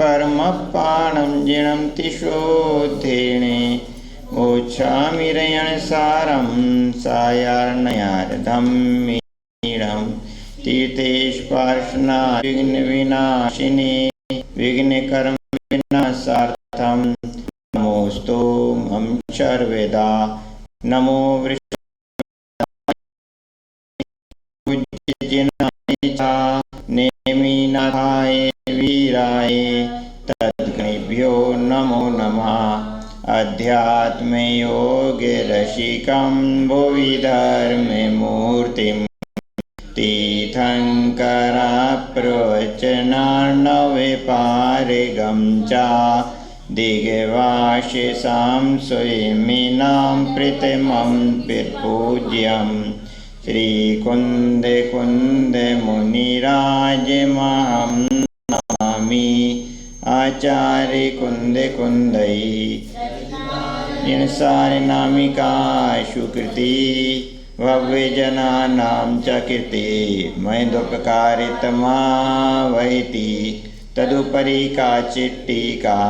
परमपाणं जिणं तिशोद्धेणे मोक्षामि रयणसारं सायार्णयार्धमीडं तीर्थेष्पार्शना विघ्नविनाशिने विघ्नकर्म विनाशार्थं नमोऽस्तु मम सर्वदा। नमो नेमिनाथाय वीराय तद्गणेभ्यो नमो नमः। अध्यात्मयोगरसिकं भुवि धर्ममूर्तिं तीर्थङ्कराप्रवचनार्णवपारगं च दिग्वासिसां स्वयमिनां प्रीतमं पूज्यं श्रीकुन्दकुन्दमुनिराजमहं नमामि। आचार्यकुन्दकुन्दै निसारनामिका सुकृति भव्यजनानां च कृते मयदुपकारितमा वहति। तदुपरि काचित् टीका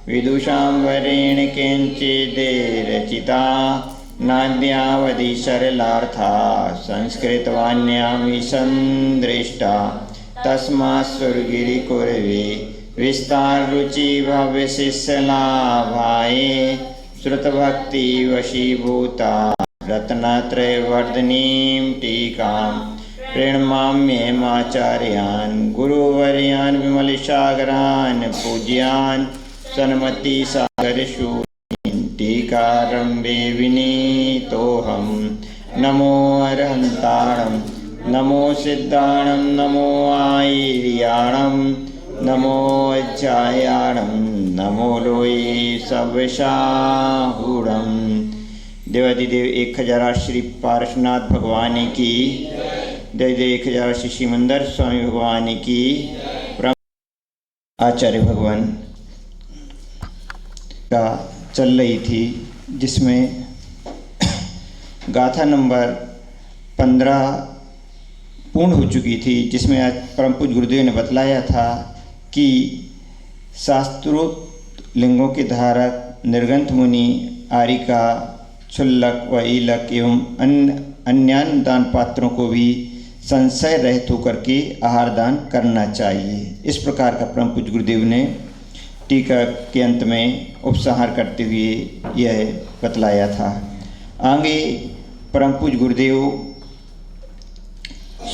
विदुषां वरेण किञ्चिद्रचिता नाद्यावधि सरलार्था संस्कृतवाण्यां सन्दृष्टा। तस्मात् सुरगिरिकुर्वे विस्ताररुचि भव्यशिष्यलाभाय श्रुतभक्ति वशीभूता रत्नत्रयवर्धिनीं टीकां प्रणमाम्येमाचार्यान् गुरुवर्यान् विमलसागरान् पूज्यान् सन्मतिसागरशूरीन् टीकारम्भे विनीतोऽहं। नमो अरहन्ताणं नमो सिद्धाणं नमो आयर्याणं नमो अज्जायाणं नमो लोये सवशाहूणं। देवादिदेव 1000 श्री पार्श्वनाथ भगवान की, देव 1000 श्री सिमंदर स्वामी भगवान की। आचार्य भगवान का चल रही थी, जिसमें गाथा नंबर 15 पूर्ण हो चुकी थी, जिसमें आज परम पूज्य गुरुदेव ने बतलाया था कि शास्त्रोक्त लिंगों के धारक निर्गंथ मुनि आरिका क्षुल्लक व ईलक एवं अन्य दान पात्रों को भी संशय रहित होकर के आहार दान करना चाहिए। इस प्रकार का परम पूज्य गुरुदेव ने टीका के अंत में उपसंहार करते हुए यह बतलाया था। आगे परम पूज्य गुरुदेव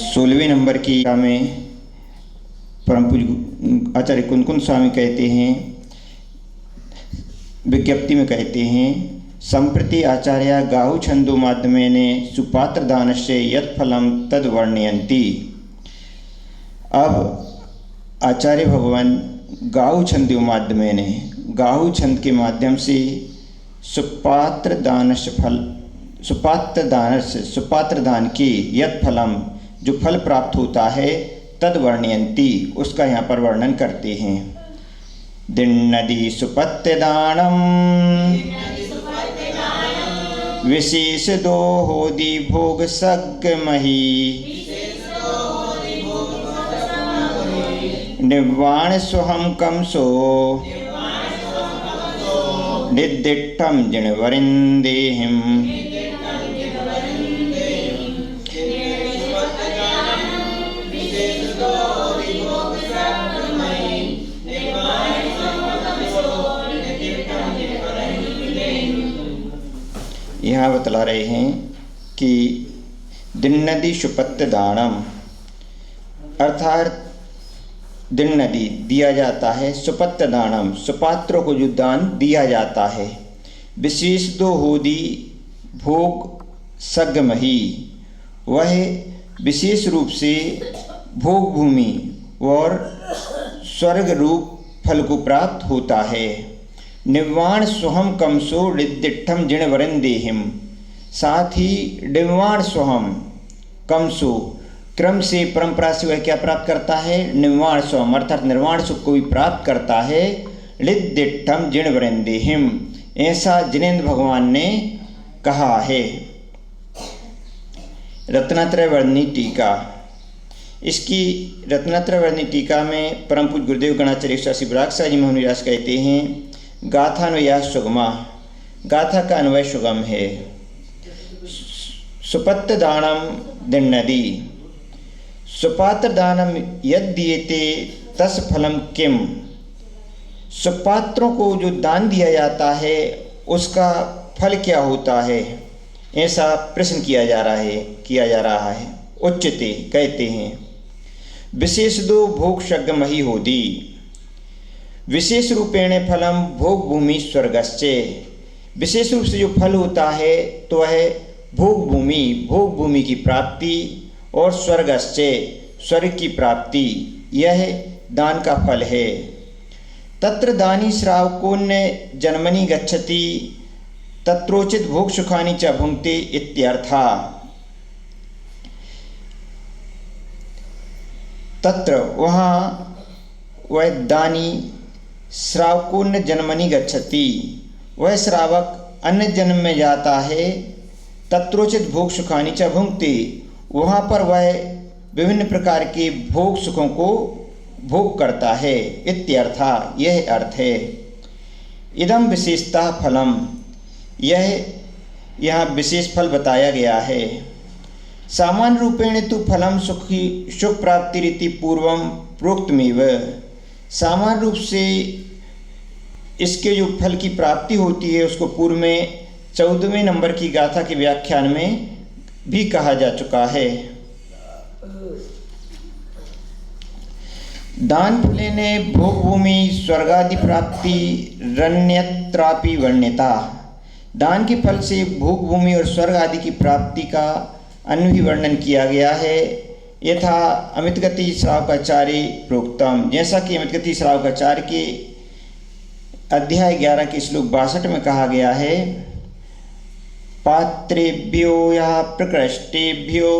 16वें नंबर की में परम पूज्य आचार्य कुंदकुंद स्वामी कहते हैं, विज्ञप्ति में कहते हैं, संप्रति आचार्य गाहु छंदो माध्यमेन सुपात्र दानस्य यत् फलं तद वर्णयन्ति। अब आचार्य भगवान गाहु छंदो माध्यमेन, गाहु छंद के माध्यम से सुपात्र दान के यत् फलम जो फल प्राप्त होता है तद वर्णयन्ति उसका यहाँ पर वर्णन करते हैं। दिन्नदी सुपत्य दानम विशेष दोहोदि भोग सग्मही निर्वाण स्वहम कमसो निर्दिष्टम जिणवरिंदेहिम। यहाँ बतला रहे हैं कि दिन्नदी सुपत्य दानम अर्थात दिन्नदी दिया जाता है, सुपत्य दानम सुपात्रों को जो दान दिया जाता है, विशेष दो होदी भोग सगमही वह विशेष रूप से भोग भूमि और स्वर्ग रूप फल को प्राप्त होता है। निवाण स्वहम कमसो रिद्दिठम जिणवरन देहिम, साथ ही निवाण स्वहम कमसो क्रम से परंपरा से वह क्या प्राप्त करता है, निर्वाण स्वम अर्थात निर्वाण सुख को भी प्राप्त करता है। रिद्दिठम जिणवरन देहिम ऐसा जिनेन्द्र भगवान ने कहा है। रत्नात्रय वर्णी टीका इसकी रत्नात्रवर्णी टीका में परम पूज्य गुरुदेव गणाचार्य 180 बराक शाह जी मोहनविलास कहते हैं, गाथान्वया सुगमा, गाथा का अन्वय सुगम है। सुपत्र दानम दिन्नदी, सुपात्र दानम यद दिएते तस् फलम किम, सुपात्रों को जो दान दिया जाता है उसका फल क्या होता है, ऐसा प्रश्न किया जा रहा है। उच्चते कहते हैं, विशेष दो भोग शग्मही होदी, विशेष रूपेण फलम भोग भूमि स्वर्गस्य, विशेष रूप से जो फल होता है तो वह भोग भूमि की प्राप्ति और स्वर्गस्य स्वर्ग की प्राप्ति, यह दान का फल है। तत्र दानी श्रावकोन्य जन्मनि गच्छति तत्रोचित भोग सुखानि च भुंक्ते इत्यर्था। तत्र वहाँ वह दानी श्रावकोन्य जन्मनि गच्छति, वह श्रावक अन्य जन्म में जाता है, तत्रोचित भोग सुखानि च भुंक्ते, वहाँ पर वह विभिन्न प्रकार के भोग सुखों को भोग करता है। इत्यर्था, यह अर्थ है। इदम विशेषतः फलम, यह यहाँ विशेष फल बताया गया है। सामान्य रूपेण तो फलम सुख प्राप्ति रीति पूर्वम प्रोक्तमेव, सामान्य रूप से इसके जो फल की प्राप्ति होती है उसको पूर्व में 14वें नंबर की गाथा के व्याख्यान में भी कहा जा चुका है। दान फलेने भोग भूमि स्वर्गादि प्राप्ति रण्यत्रापि वर्ण्यता, दान के फल से भोग भूमि और स्वर्ग आदि की प्राप्ति का अन्य भी वर्णन किया गया है। यथा अमितगति श्रावकाचार्य प्रोक्तम, जैसा कि अमितगति श्रावकाचार्य के अध्याय 11 के श्लोक 62 में कहा गया है, पात्रेभ्यो या प्रकृष्टेभ्यो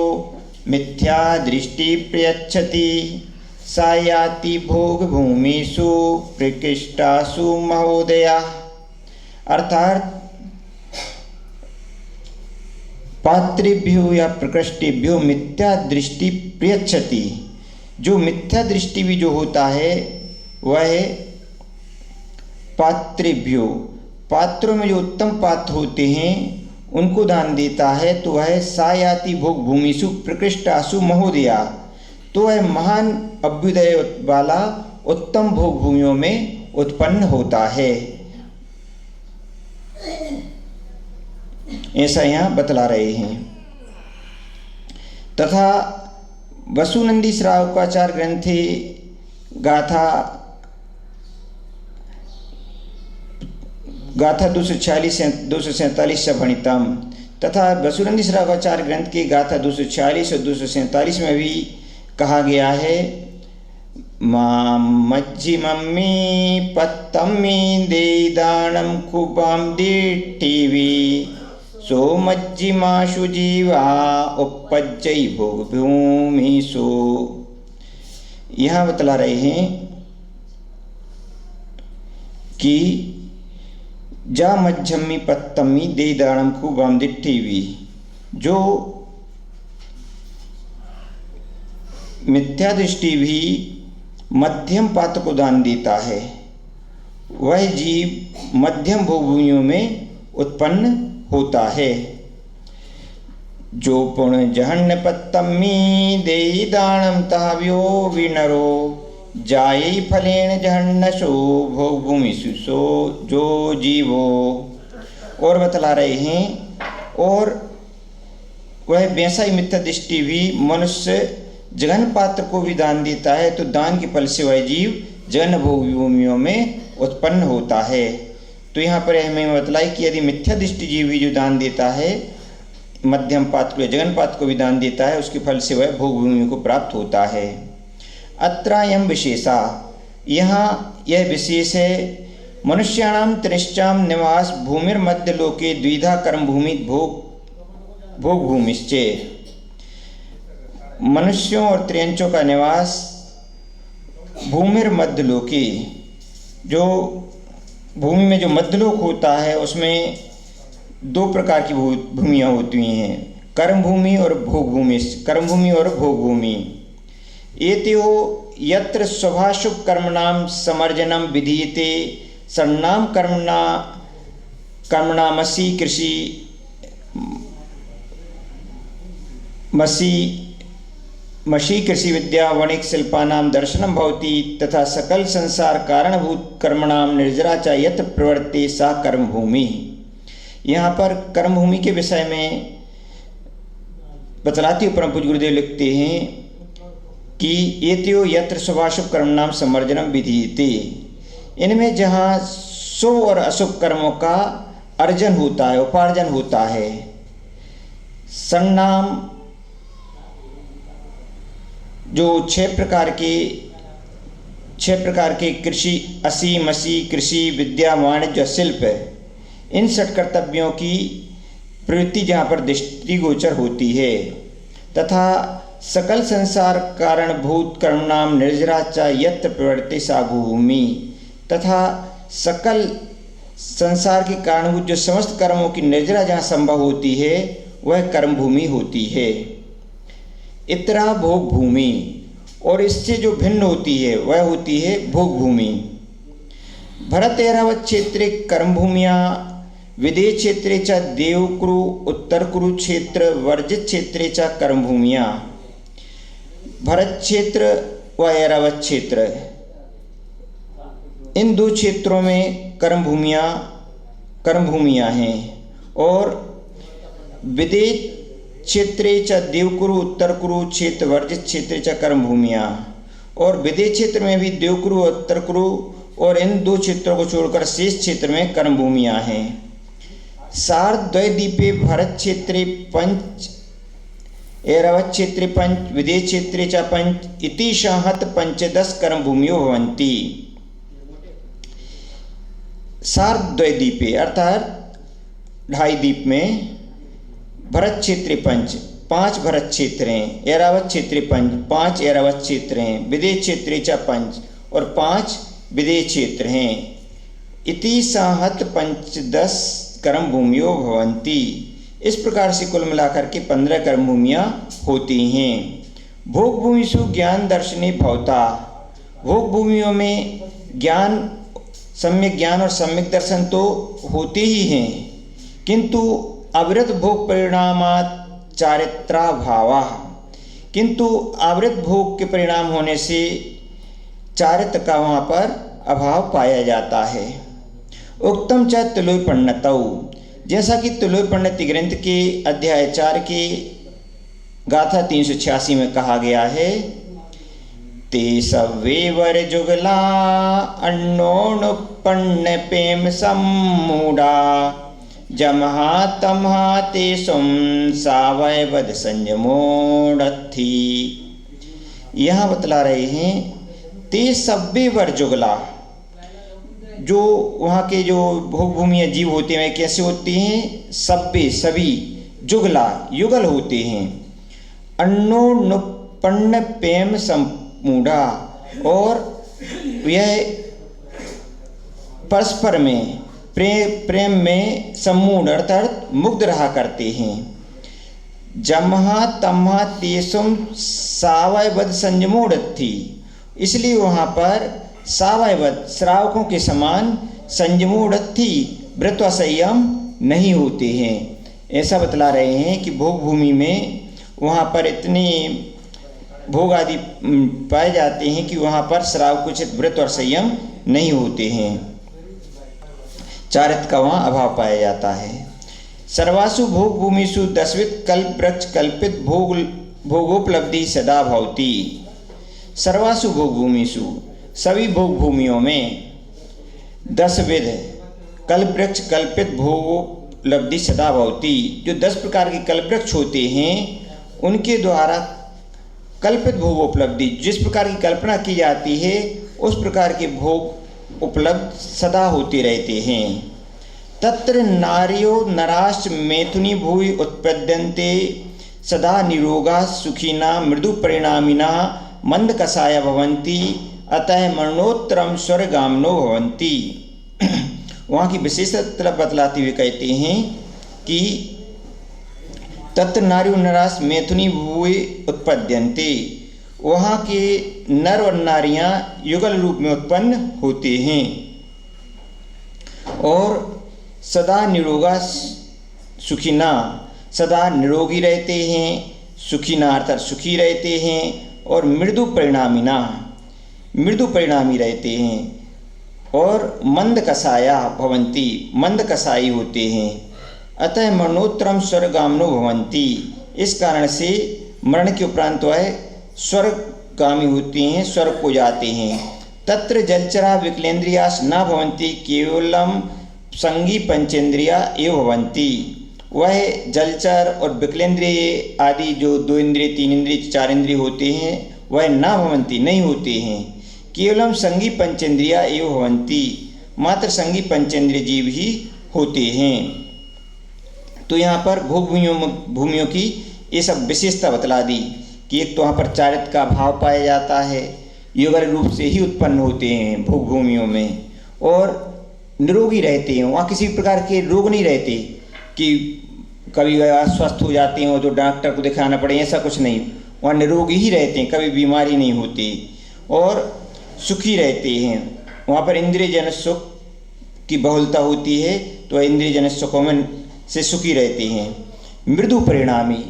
मिथ्या दृष्टि प्रयच्छति सायाति भोग भूमिषु प्रकृष्टासु महोदया। अर्थात पात्रेभ्यो या प्रकृष्टेभ्यो मिथ्या दृष्टि प्रयच्छति, जो मिथ्या दृष्टि भी जो होता है वह पात्रेभ्यो, पात्रों में जो उत्तम पात्र होते हैं उनको दान देता है, तो वह सायाति भोग भूमिषु प्रकृष्टासु महोदया, तो वह महान अभ्युदय वाला उत्तम भोग भूमियों में उत्पन्न होता है। ऐसा यहाँ बतला रहे हैं। तथा वसुनंदी श्रावकाचार्य ग्रंथे गाथा 246-247 से भणितम, तथा वसुनंदी श्रावकाचार्य ग्रंथ के गाथा 246 और 247 में भी कहा गया है, मज्जि मम्मी पत्तम्मी दे दानम कुबाम दिट्टिवी सो मज्जि माशु जीवा उपज्जई भोग भूमि सो। यहाँ बतला रहे हैं कि जा मज्जम्मी पत्तम्मी दे दानम कुबाम दिट्टिवी, जो मिथ्या दृष्टि भी मध्यम पात्र को दान देता है, वह जीव मध्यम भोगभूमियों में उत्पन्न होता है। जो पुण्य जहन्न पत्तम्मी देई दानम ताव्यो विनरो जाई फलेन जहन्नसो भोग भूमि सुसो जो जीवो। और बतला रहे हैं, और वह वैसा ही मिथ्या दृष्टि भी मनुष्य जघन पात्र को भी दान देता है, तो दान के फल से वह जीव जघन भोग भूमियों में उत्पन्न होता है। तो यहाँ पर हमें बतलाई कि यदि मिथ्या दृष्टि जीव भी जो दान देता है, मध्यम पात्र या जघन पात्र को भी दान देता है, उसके फल से वह भोग भूमि को प्राप्त होता है। अत्रायम विशेषा, यहाँ यह विशेष है, मनुष्याणाम त्रिश्चाम निवास भूमिर्मध्य लोके द्विधा कर्म भूमि भोग भूमिश्चे, मनुष्यों और त्रियंचों का निवास भूमिर्मध्य लोके, जो भूमि में जो मध्यलोक होता है उसमें दो प्रकार की भूमियाँ होती हैं, कर्म भूमि और भोग भूमि। कर्म भूमि और भोग भूमि, एतयो यत्र शुभाशुभ कर्मणां समर्जनम विधीयते षण्णां कर्मणामसि कृषि मसी कृषि विद्या वणिक शिल्पानां दर्शनम भवति तथा सकल संसार कारणभूत कर्मणां निर्जरा च यत्र प्रवर्ते सा कर्मभूमि। यहाँ पर कर्मभूमि के विषय में बतलाते हुए परम पूज्य गुरुदेव लिखते हैं कि एतयो यत्र शुभाशुभ कर्मणां समर्जनम विधीयते, इनमें जहाँ शुभ और अशुभ कर्मों का अर्जन होता है, उपार्जन होता है। षण्णाम जो छह प्रकार के कृषि असी मसी कृषि विद्या वाणिज्य शिल्प, इन षट कर्तव्यों की प्रवृत्ति जहाँ पर दृष्टिगोचर होती है, तथा सकल संसार कारणभूत कर्मणाम निर्जरा च यत्र प्रवर्ते सा भूमि, तथा सकल संसार के कारणभूत जो समस्त कर्मों की निर्जरा जहाँ संभव होती है वह कर्म भूमि होती है। इतरा भोग भूमि, और इससे जो भिन्न होती है वह होती है भोग भूमि। भरत ऐरावत क्षेत्रे कर्म भूमिया विदेश क्षेत्रे च देवकुरु उत्तर कुरु क्षेत्र वर्जित क्षेत्रे च कर्म भूमिया। भरत क्षेत्र व ऐरावत क्षेत्र, इन दो क्षेत्रों में कर्म भूमियाँ हैं, और विदेश क्षेत्रे च देवकुरु उत्तर कुरु क्षेत्र वर्जित क्षेत्रे च कर्म भूमिया, और विदेश क्षेत्र में भी देवकुरु उत्तर कुरु और इन दो क्षेत्रों को छोड़कर शेष क्षेत्र में कर्म भूमियाँ हैं। सार्धद्वैदीपे भरत क्षेत्रे 5 ऐरावत क्षेत्रे 5 विदेश क्षेत्रे च 5 इति संहत 15 कर्म भूमियो भवन्ति। सार्धद्वैदीपे अर्थात ढाई द्वीप में भरत क्षेत्र 5 भरत क्षेत्र हैं, ऐरावत क्षेत्र 5 ऐरावत क्षेत्र हैं, विदेश क्षेत्र च 5 और 5 विदेश क्षेत्र हैं। इति संहत 15 कर्म भूमियो भवन्ति। इस प्रकार से कुल मिलाकर के 15 कर्म भूमियाँ होती हैं। भोग भूमिषु ज्ञान दर्शने भवता, भोग भूमियों में ज्ञान, सम्यक ज्ञान और सम्यक दर्शन तो होते ही हैं, किंतु अविरत भोग परिणामात् चारित्राभावा, किंतु अविरत भोग के परिणाम होने से चारित्र का वहाँ पर अभाव पाया जाता है। उक्तम च तुलोय पंडितौ, जैसा कि तुलोय पंडित ग्रंथ के अध्याय 4 के गाथा 386 में कहा गया है, ते सवे वर जुगला अन्नोनुपन्न पेम सम्मूढ़ा जमहा तमहा ते सुम सावय वध संयमोड़थी। यहाँ बतला रहे हैं ते सब्बे वर जुगला, जो वहाँ के जो भोग भूमि जीव होते हैं कैसे होते हैं, सब्बे सभी, जुगला युगल होते हैं, अन्नोनुपन्न प्रेम सम्मूढ़ा, और यह परस्पर में प्रेम में सम्मूढ़ अर्थात मुग्ध रहा करते हैं। जमहा तमहा तेसुम सावयवध संयमोड़थी, इसलिए वहाँ पर सावयवध श्रावकों के समान संयमोड़थी व्रत व संयम नहीं होते हैं। ऐसा बतला रहे हैं कि भोग भूमि में वहाँ पर इतने भोग आदि पाए जाते हैं कि वहाँ पर श्रावकोचित व्रत और संयम नहीं होते हैं, चारित्र का वहाँ अभाव पाया जाता है। सर्वासु भोग भूमिषु 10विध कल्प वृक्ष कल्पित भोगोपलब्धि सदा भवति। सर्वासु भोग भूमिषु, सभी भोग भूमियों में 10 विध कल्प वृक्ष कल्पित भोगोपलब्धि सदा भवति, जो 10 प्रकार के कल्प वृक्ष होते हैं उनके द्वारा कल्पित भोगोपलब्धि, जिस प्रकार की कल्पना की जाती है उस प्रकार के भोग उपलब्ध सदा होते रहते हैं। तत्र नार्यो नराश्च मैथुनी भूय उत्पद्यन्ते सदा निरोगा सुखिना मृदु परिणामिना मंद कषाय भवन्ति अतः मरणोत्तरम स्वर्गामनो भवन्ति। वहाँ की विशेषता बतलाते हुए कहते हैं कि तत्र नार्यो नराश मैथुनी भूय उत्पद्यन्ते, वहाँ के नर और नारियाँ युगल रूप में उत्पन्न होते हैं और सदा निरोगा सुखिना, सदा निरोगी रहते हैं, सुखिना अर्थात सुखी रहते हैं, और मृदु परिणामिना, मृदु परिणामी रहते हैं, और मंद कसाया भवंती, मंद कसाई होते हैं। अतः मरणोत्तरम स्वर्गामनो भवंती, इस कारण से मरण के उपरांत वह स्वर्गगामी होते हैं, स्वर्ग को जाते हैं। तत्र जलचरा विकलेन्द्रियास न भवंती केवलम संगी पंचेंद्रिया एव भवंती, वह जलचर और विकलेंद्रिय आदि जो 2 इंद्रिय 3 इंद्रिय 4 इंद्रिय होते हैं वह न भवंती नहीं होते हैं, केवलम संगी पंचेंद्रिया एव भवंती, मात्र संगी पंचेंद्रिय जीव ही होते हैं। तो यहाँ पर भोग भूमियों की ये सब विशेषता बतला दी कि एक तो वहाँ पर चारित्र का भाव पाया जाता है, युगल रूप से ही उत्पन्न होते हैं भोग भूमियों में, और निरोगी रहते हैं, वहाँ किसी प्रकार के रोग नहीं रहते कि कभी अस्वस्थ हो जाते हैं और तो डॉक्टर को दिखाना पड़े, ऐसा कुछ नहीं, वहाँ निरोगी ही रहते हैं, कभी बीमारी नहीं होती और सुखी रहते हैं। वहाँ पर इंद्रिय जन सुख की बहुलता होती है तो इंद्रिय जन सुखों में से सुखी रहते हैं। मृदु परिणामी,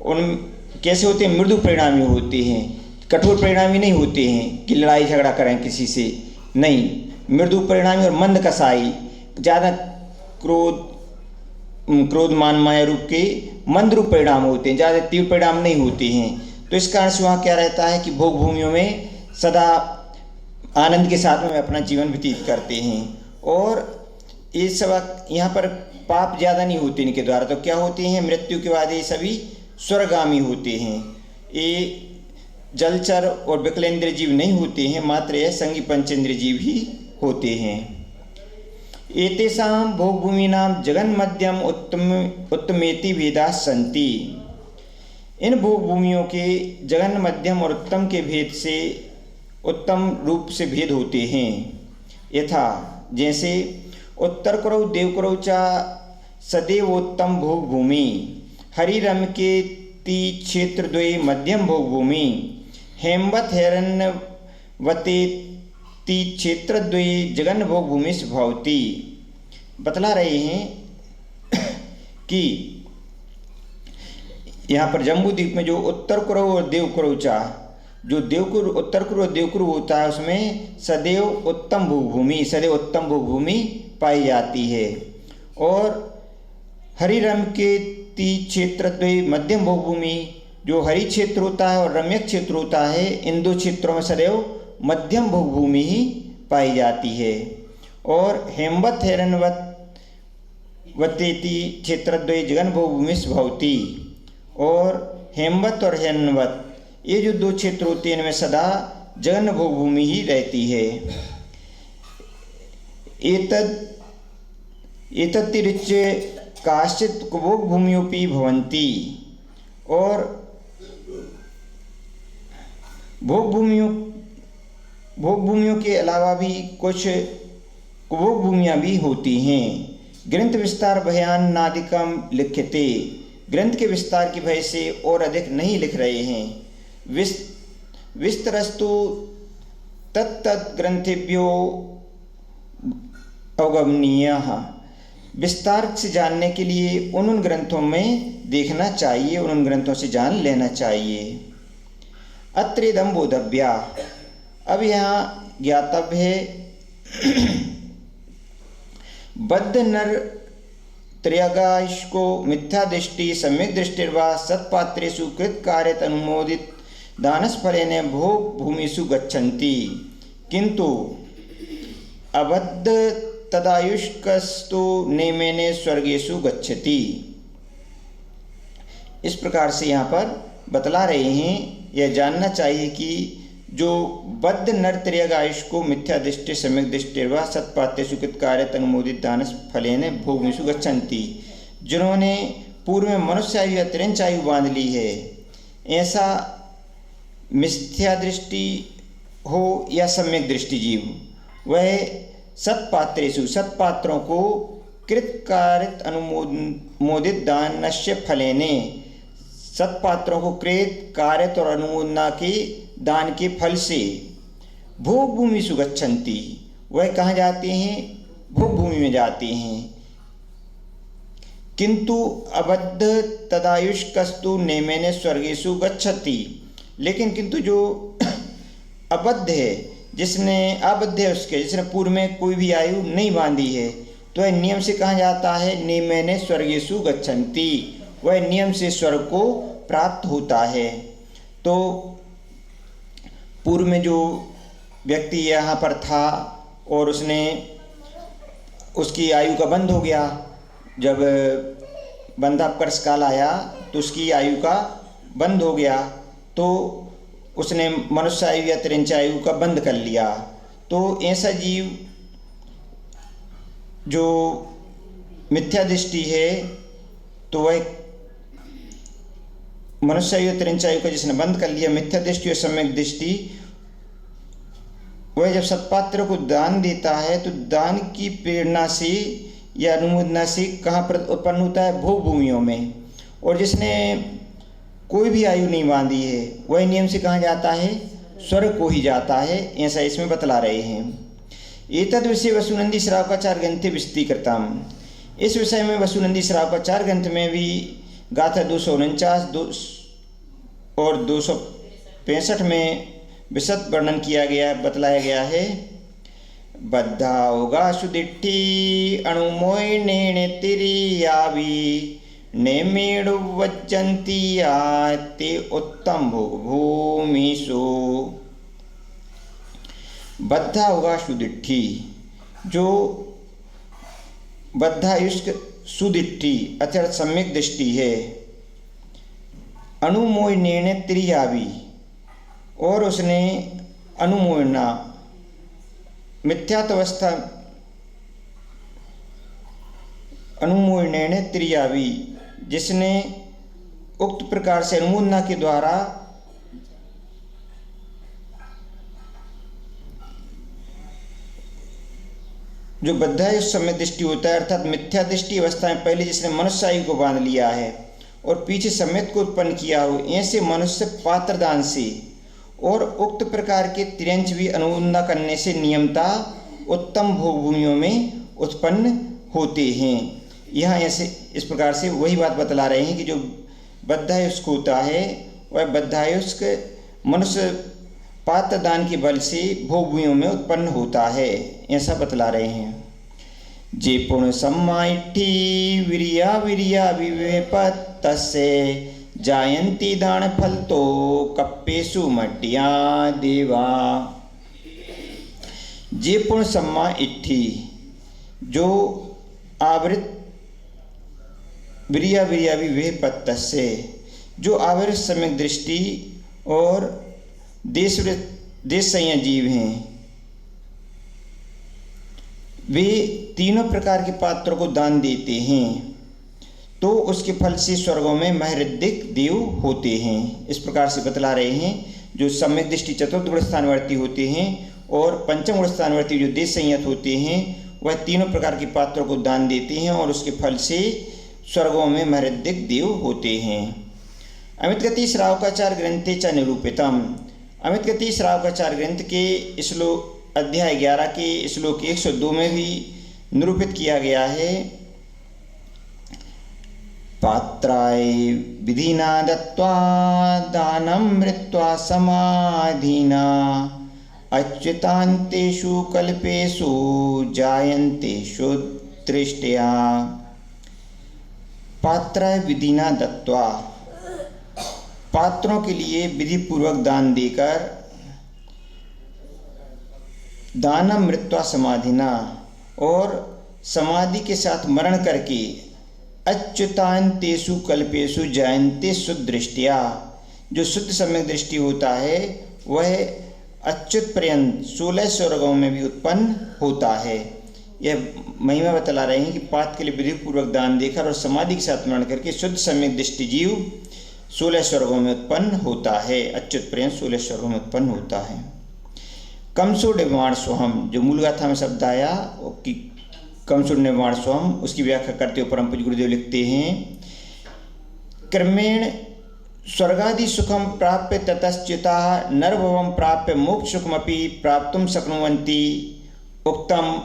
उन कैसे होते हैं? मृदु परिणामी होते हैं, कठोर परिणामी नहीं होते हैं कि लड़ाई झगड़ा करें किसी से, नहीं, मृदु परिणामी और मंद कसाई, ज़्यादा क्रोध मान माया रूप के मंद रूप परिणाम होते हैं, ज़्यादा तीव्र परिणाम नहीं होते हैं। तो इस कारण से वहाँ क्या रहता है कि भोग भूमियों में सदा आनंद के साथ में अपना जीवन व्यतीत करते हैं, और ये सब यहाँ पर पाप ज़्यादा नहीं होते इनके द्वारा। तो क्या होते हैं? मृत्यु के बाद ये सभी स्वर्गामी होते हैं। ये जलचर और विकलेंद्र जीव नहीं होते हैं, मात्र यह संगी पंचेंद्र जीव ही होते हैं। एतेषां भोगभूमीनां जगन मध्यम उत्तमेति भेदा संति, इन भोग भूमियों के जगन मध्यम और उत्तम के भेद से उत्तम रूप से भेद होते हैं। यथा जैसे उत्तर करो देव करो चा सदैवोत्तम भोग भूमि, हरिरम के ती क्षेत्र द्वय मध्यम भोग भूमि, हेमवत हिरण्यवते ती क्षेत्र द्वय जगन भोग भूमि भवती। बतला रहे हैं कि यहाँ पर जम्बूद्वीप में जो उत्तर कुरु और देव कुरुचा, जो देवकुरु उत्तर कुरु और देवकुरु होता है उसमें सदैव उत्तम भूमि, सदैव उत्तम भूमि पाई जाती है। और हरिरम के ती क्षेत्र द्वय मध्यम भूमि, जो हरि क्षेत्र होता है और रम्य क्षेत्र होता है, इन दो क्षेत्रों में सदैव मध्यम भूमि ही पाई जाती है। और हेमवत हिरण्यवत वतेति क्षेत्रद्वय जगन भूमि भवती, और हेमवत और हिरण्यवत ये जो दो क्षेत्र होते हैं इनमें सदा जगन भूमि ही रहती है। एतत्तिरिच्य काश्चित् भोग भूमियोपि भवन्ति, और भोग भूमियों के अलावा भी कुछ कुभोग भूमियाँ भी होती हैं। ग्रंथ विस्तार भयान नादिकम लिख्यते, ग्रंथ के विस्तार की भय से और अधिक नहीं लिख रहे हैं। विस्तरस्तु तत्तत् ग्रंथेभ्यो अवगमनीयः, विस्तार से जानने के लिए उन ग्रंथों में देखना चाहिए, उन ग्रंथों से जान लेना चाहिए। अत्रेदम बोधव्या, अब यहाँ ज्ञातव्य है बद्ध नर त्रयागाश को मिथ्या दृष्टि सम्यक दृष्टिर्वा सत्पात्रेषु कृत कार्यत अनुमोदित दानस्फलेन भोग भूमिषु गच्छन्ति, किंतु अबद्ध तदायुष्कस्तु नेमेने स्वर्गेषु गच्छति। इस प्रकार से यहाँ पर बतला रहे हैं, यह जानना चाहिए कि जो बद्ध नर त्रयागायुष को मिथ्या दृष्टि सम्यक दृष्टिर्वा सत्पात्रेषु कृत कार्यत अनुमोदित दानस फलेन भोगमीषु गच्छन्ति, जिन्होंने पूर्व में मनुष्यायु या तिरंचायु बांध ली है, ऐसा मिथ्या दृष्टि हो या सम्यक दृष्टि जीव, वह सत्पात्रेषु सत्पात्रों को कृत कार्यत अनुमोदित दानस्य फलेने, सत्पात्रों को कृत कार्यत और अनुमोदना के दान के फल से भोग भूमि सुगच्छन्ति, वह कहाँ जाते हैं? भोग भूमि में जाते हैं। किंतु अबद्ध तदायुष्कस्तु नेमेने स्वर्गेषु गच्छति, लेकिन किंतु जो अबद्ध है, जिसने अबद्ध है उसके, जिसने पूर्व में कोई भी आयु नहीं बांधी है, तो वह नियम से कहाँ जाता है? नेमेने स्वर्गेषु गच्छन्ति, वह नियम से स्वर्ग को प्राप्त होता है। तो पूर्व में जो व्यक्ति यहाँ पर था और उसकी आयु का बंध हो गया, जब बंधापकर्ष काल आया तो उसकी आयु का बंध हो गया, तो उसने मनुष्य आयु या तिरंच आयु का बंध कर लिया। तो ऐसा जीव जो मिथ्या दृष्टि है, तो वह मनुष्य आयु तिरंच आयु का जिसने बंद कर लिया, मिथ्या दृष्टि और सम्यक दृष्टि, वह जब सत्पात्र को दान देता है तो दान की प्रेरणा से या अनुमोदना से कहाँ पर उत्पन्न होता है? भोग भूमियों में। और जिसने कोई भी आयु नहीं बांधी है, वह नियम से कहाँ जाता है? स्वर्ग को ही जाता है, ऐसा इसमें बतला रहे हैं। एतद् विषय वसुनंदी श्रावकाचार्य ग्रंथे विस्तृतम, इस विषय में वसुनंदी श्रावकाचार्य ग्रंथ में भी गाथा 249 और 265 में विशद वर्णन किया गया, बतलाया गया है। बद्धा होगा सुदिट्ठी अणुमोयनेण तिरियावी नेमेणु वज्जन्ति आते उत्तम भोग भूमिषु। बद्धा होगा सुदिट्ठी, जो बद्धायुष्क सुदिट्ठी अर्थात सम्यक दृष्टि है, अणुमोयनेण तिरियावी, और उसने अनुमोयना मिथ्यात्वस्था अनुमोयनेण तिरियावी, जिसने उक्त प्रकार से अनुमोदना के द्वारा जो बद्धायुष समय दृष्टि होता है, अर्थात मिथ्या दृष्टि अवस्था में पहले जिसने मनुष्य आयु को बांध लिया है और पीछे सम्यक को उत्पन्न किया हो, ऐसे मनुष्य पात्रदान से और उक्त प्रकार के तिरंच भी अनुमोदना करने से नियमता उत्तम भोग भूमियों में उत्पन्न होते हैं। यहाँ ऐसे इस प्रकार से वही बात बतला रहे हैं कि जो बद्धायुष्क होता है वह बद्धायुष्क मनुष्य पात्रदान के बल से भोग भूमियों में उत्पन्न होता है, ऐसा बतला रहे हैं। जे पुण्य सम्माइठी विरिया विरिया विवेपत्तस्य जायंती दान फल तो कप्पेशु मड्डिया देवा। जे पुण्य सम्मा इट्ठी, जो आवृत विरिया विरिया विवेपत्त से, जो आवृत सम्यक दृष्टि और देश संयत जीव हैं, वे तीनों प्रकार के पात्रों को दान देते हैं, तो उसके फल से स्वर्गों में महऋदिक देव होते हैं। इस प्रकार से बतला रहे हैं। जो सम्यक दृष्टि चतुर्थ गुण स्थानवर्ती होते हैं और पंचम गुण स्थानवर्ती जो देश संयत होते हैं, वह तीनों प्रकार के पात्रों को दान देते हैं और उसके फल से स्वर्गों में महऋदिक देव होते हैं। अमितगति श्रावकाचार्य ग्रंथे च निरूपितम, अमितगति श्रावकाचार्य ग्रंथ के श्लोक अध्याय 11 के श्लोक 102 में भी निरूपित किया गया है। पात्राय विधिना दत्त्वा दानं मृत्वा समाधिना अच्युतान्तेषु कल्पेषु जायन्तेषु दृष्ट्या। पात्राय विधिना दत्त्वा, पात्रों के लिए विधि पूर्वक दान देकर, दानम मृत्वा समाधिना, और समाधि के साथ मरण करके, अच्युतान्तेषु कल्पेषु जायन्ते सुदृष्टिया, जो शुद्ध सम्यक दृष्टि होता है वह अच्युत पर्यंत 16 स्वर्गों में भी उत्पन्न होता है। यह महिमा बतला रहे हैं कि पात्र के लिए विधि पूर्वक दान देकर और समाधि के साथ मरण करके शुद्ध सम्यक दृष्टि जीव 16 स्वर्गों में उत्पन्न होता है, अच्युत पर्यंत 16 स्वर्गों में उत्पन्न होता है। कमसुर निर्माण स्वहम, जो मूल गाथा में शब्द आया कि कमसुर निर्माण स्वहम, उसकी व्याख्या करते हुए परम पूज्य गुरुदेव लिखते हैं, क्रमेण स्वर्गादि सुखम प्राप्य ततश्च्युताः नरभवं प्राप्य मोक्ष सुखमपि प्राप्तुं शक्नुवन्ति उक्तम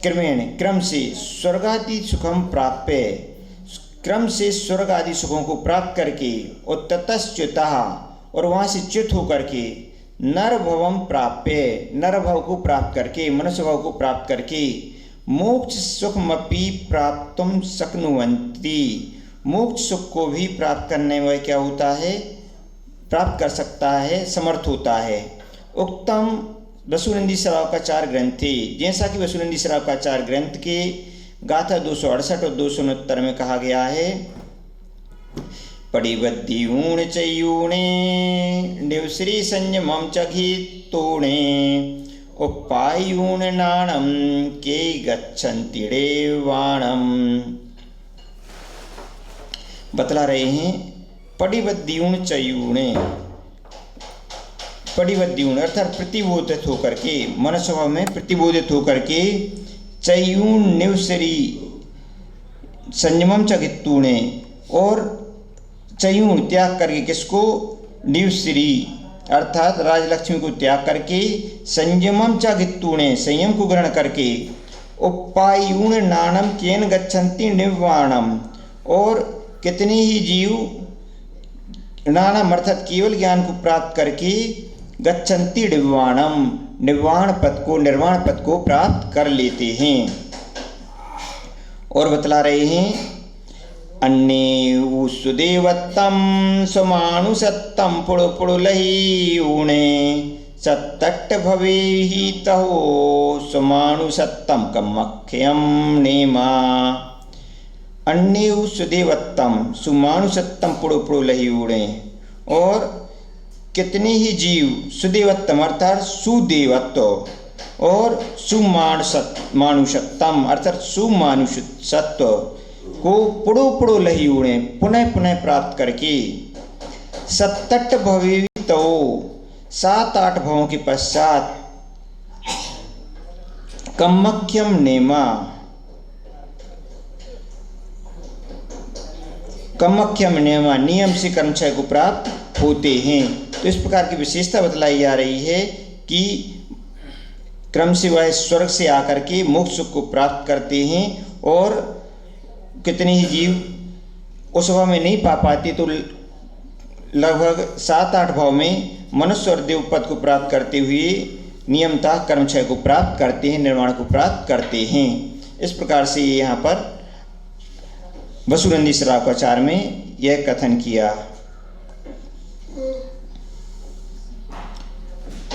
क्रमेण क्रम से स्वर्गादि सुखम प्राप्य, क्रम से स्वर्ग आदि सुखों को प्राप्त करके और ततश्च्युताः और वहाँ से च्युत होकर के नर भवम प्राप्य, नर भव को प्राप्त करके, मनुष्य भव को प्राप्त करके मोक्ष सुखमपि प्राप्तुं शक्नुवन्ति, मोक्ष सुख को भी प्राप्त करने में क्या होता है, प्राप्त कर सकता है, समर्थ होता है। उक्तम वसुनंदी श्रावकाचार्य ग्रंथे, जैसा कि वसुनंदी श्रावकाचार्य ग्रंथ के गाथा 268 और 269 में कहा गया है, पड़िवद्दियूण चयूणे निवश्री संयमं च घितोणे उपायूण नाणम के गच्छन्ति वाणम। बतला रहे हैं पड़िवद्दियूण चयूणे, पड़िवद्दियूण अर्थात प्रतिबोधित होकर के, मन स्वभाव में प्रतिबोधित होकर के, चयूण निवसरी संयमम च घितोणे और चयूण त्याग करके किसको, निवसरी अर्थात राजलक्ष्मी को त्याग करके, संयमम च घितोणे संयम को ग्रहण करके, उपायूण नाणम केन गच्छन्ति निर्वाणम और कितने ही जीव नाणम अर्थात केवल ज्ञान को प्राप्त करके गच्छन्ति निर्वाणम निर्वाण पद को, निर्वाण पद को प्राप्त कर लेते हैं। और बतला रहे हैं अन्ये सुदेवत्तम समानुसत्तम पुड़ पुड़ुलही ऊणे सत्तट भवे ही तहो समानुसत्तम कमख्यम नेमा। अन्ये सुदेवत्तम सुमानुसत्तम पुड़ पुड़ुलही ऊणे और कितने ही जीव सुदेवत्तम अर्थात सुदेवत्व और सुमानुषत्तम अर्थात सुमानुषत्व को पुड़ो पुड़ो लही उड़े पुनः पुनः प्राप्त करके, सत्तट भवितो 7-8 भवों के पश्चात, कमख्यम नेमा कमख्यम नेमा नियम से कर्मक्षय को प्राप्त होते हैं। तो इस प्रकार की विशेषता बतलाई जा रही है कि क्रम से वह स्वर्ग से आकर के मोक्ष सुख को प्राप्त करते हैं और कितने ही जीव उस भाव में नहीं पा पाते तो लगभग 7-8 भाव में मनुष्य और देव पद को प्राप्त करते हुए नियमतः कर्मक्षय को प्राप्त करते हैं, निर्वाण को प्राप्त करते हैं। इस प्रकार से यहाँ पर वसुनंदी श्रावकाचार्य में यह कथन किया।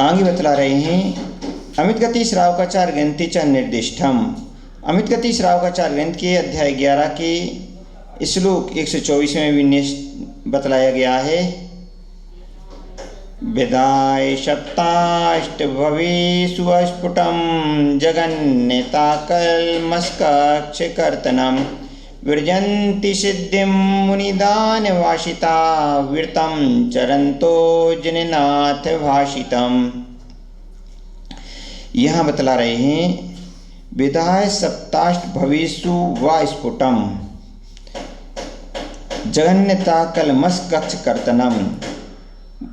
आगे बतला रहे हैं अमित गति श्रावकाचार्य ग्रंथि च निर्दिष्टम। अमित गति श्रावकाचार्य ग्रंथ के अध्याय 11 के श्लोक 124 में भी बतलाया गया है, विदाय सप्ताष्ट भवेषु स्फुटम जगन्नेता कल्मस्कक्ष कर्तनम विरजन्ति सिद्धिम मुनिदान वासिता विरतम चरंतो जनिनाथ भाषितम। यहाँ बतला रहे हैं विदाय सप्ताष्ट भवेषु वा स्फुटम जगन्यता कल्मस्कक्ष कर्तनम।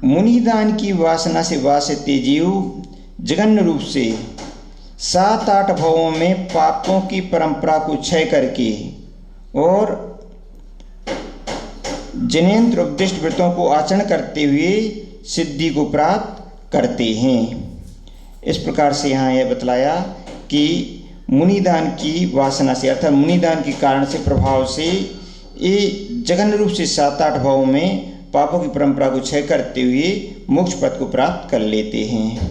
मुनिदान की वासना से वासिते जीव जगन्य रूप से 7-8 भवों में पापों की परंपरा को क्षय करके और जनेन्द्र उपदिष्ट व्रतों को आचरण करते हुए सिद्धि को प्राप्त करते हैं। इस प्रकार से यहाँ यह बतलाया कि मुनिदान की वासना से अर्थात मुनिदान के कारण से प्रभाव से ये जगन्य रूप से 7-8 भावों में पापों की परंपरा को क्षय करते हुए मोक्ष पद को प्राप्त कर लेते हैं।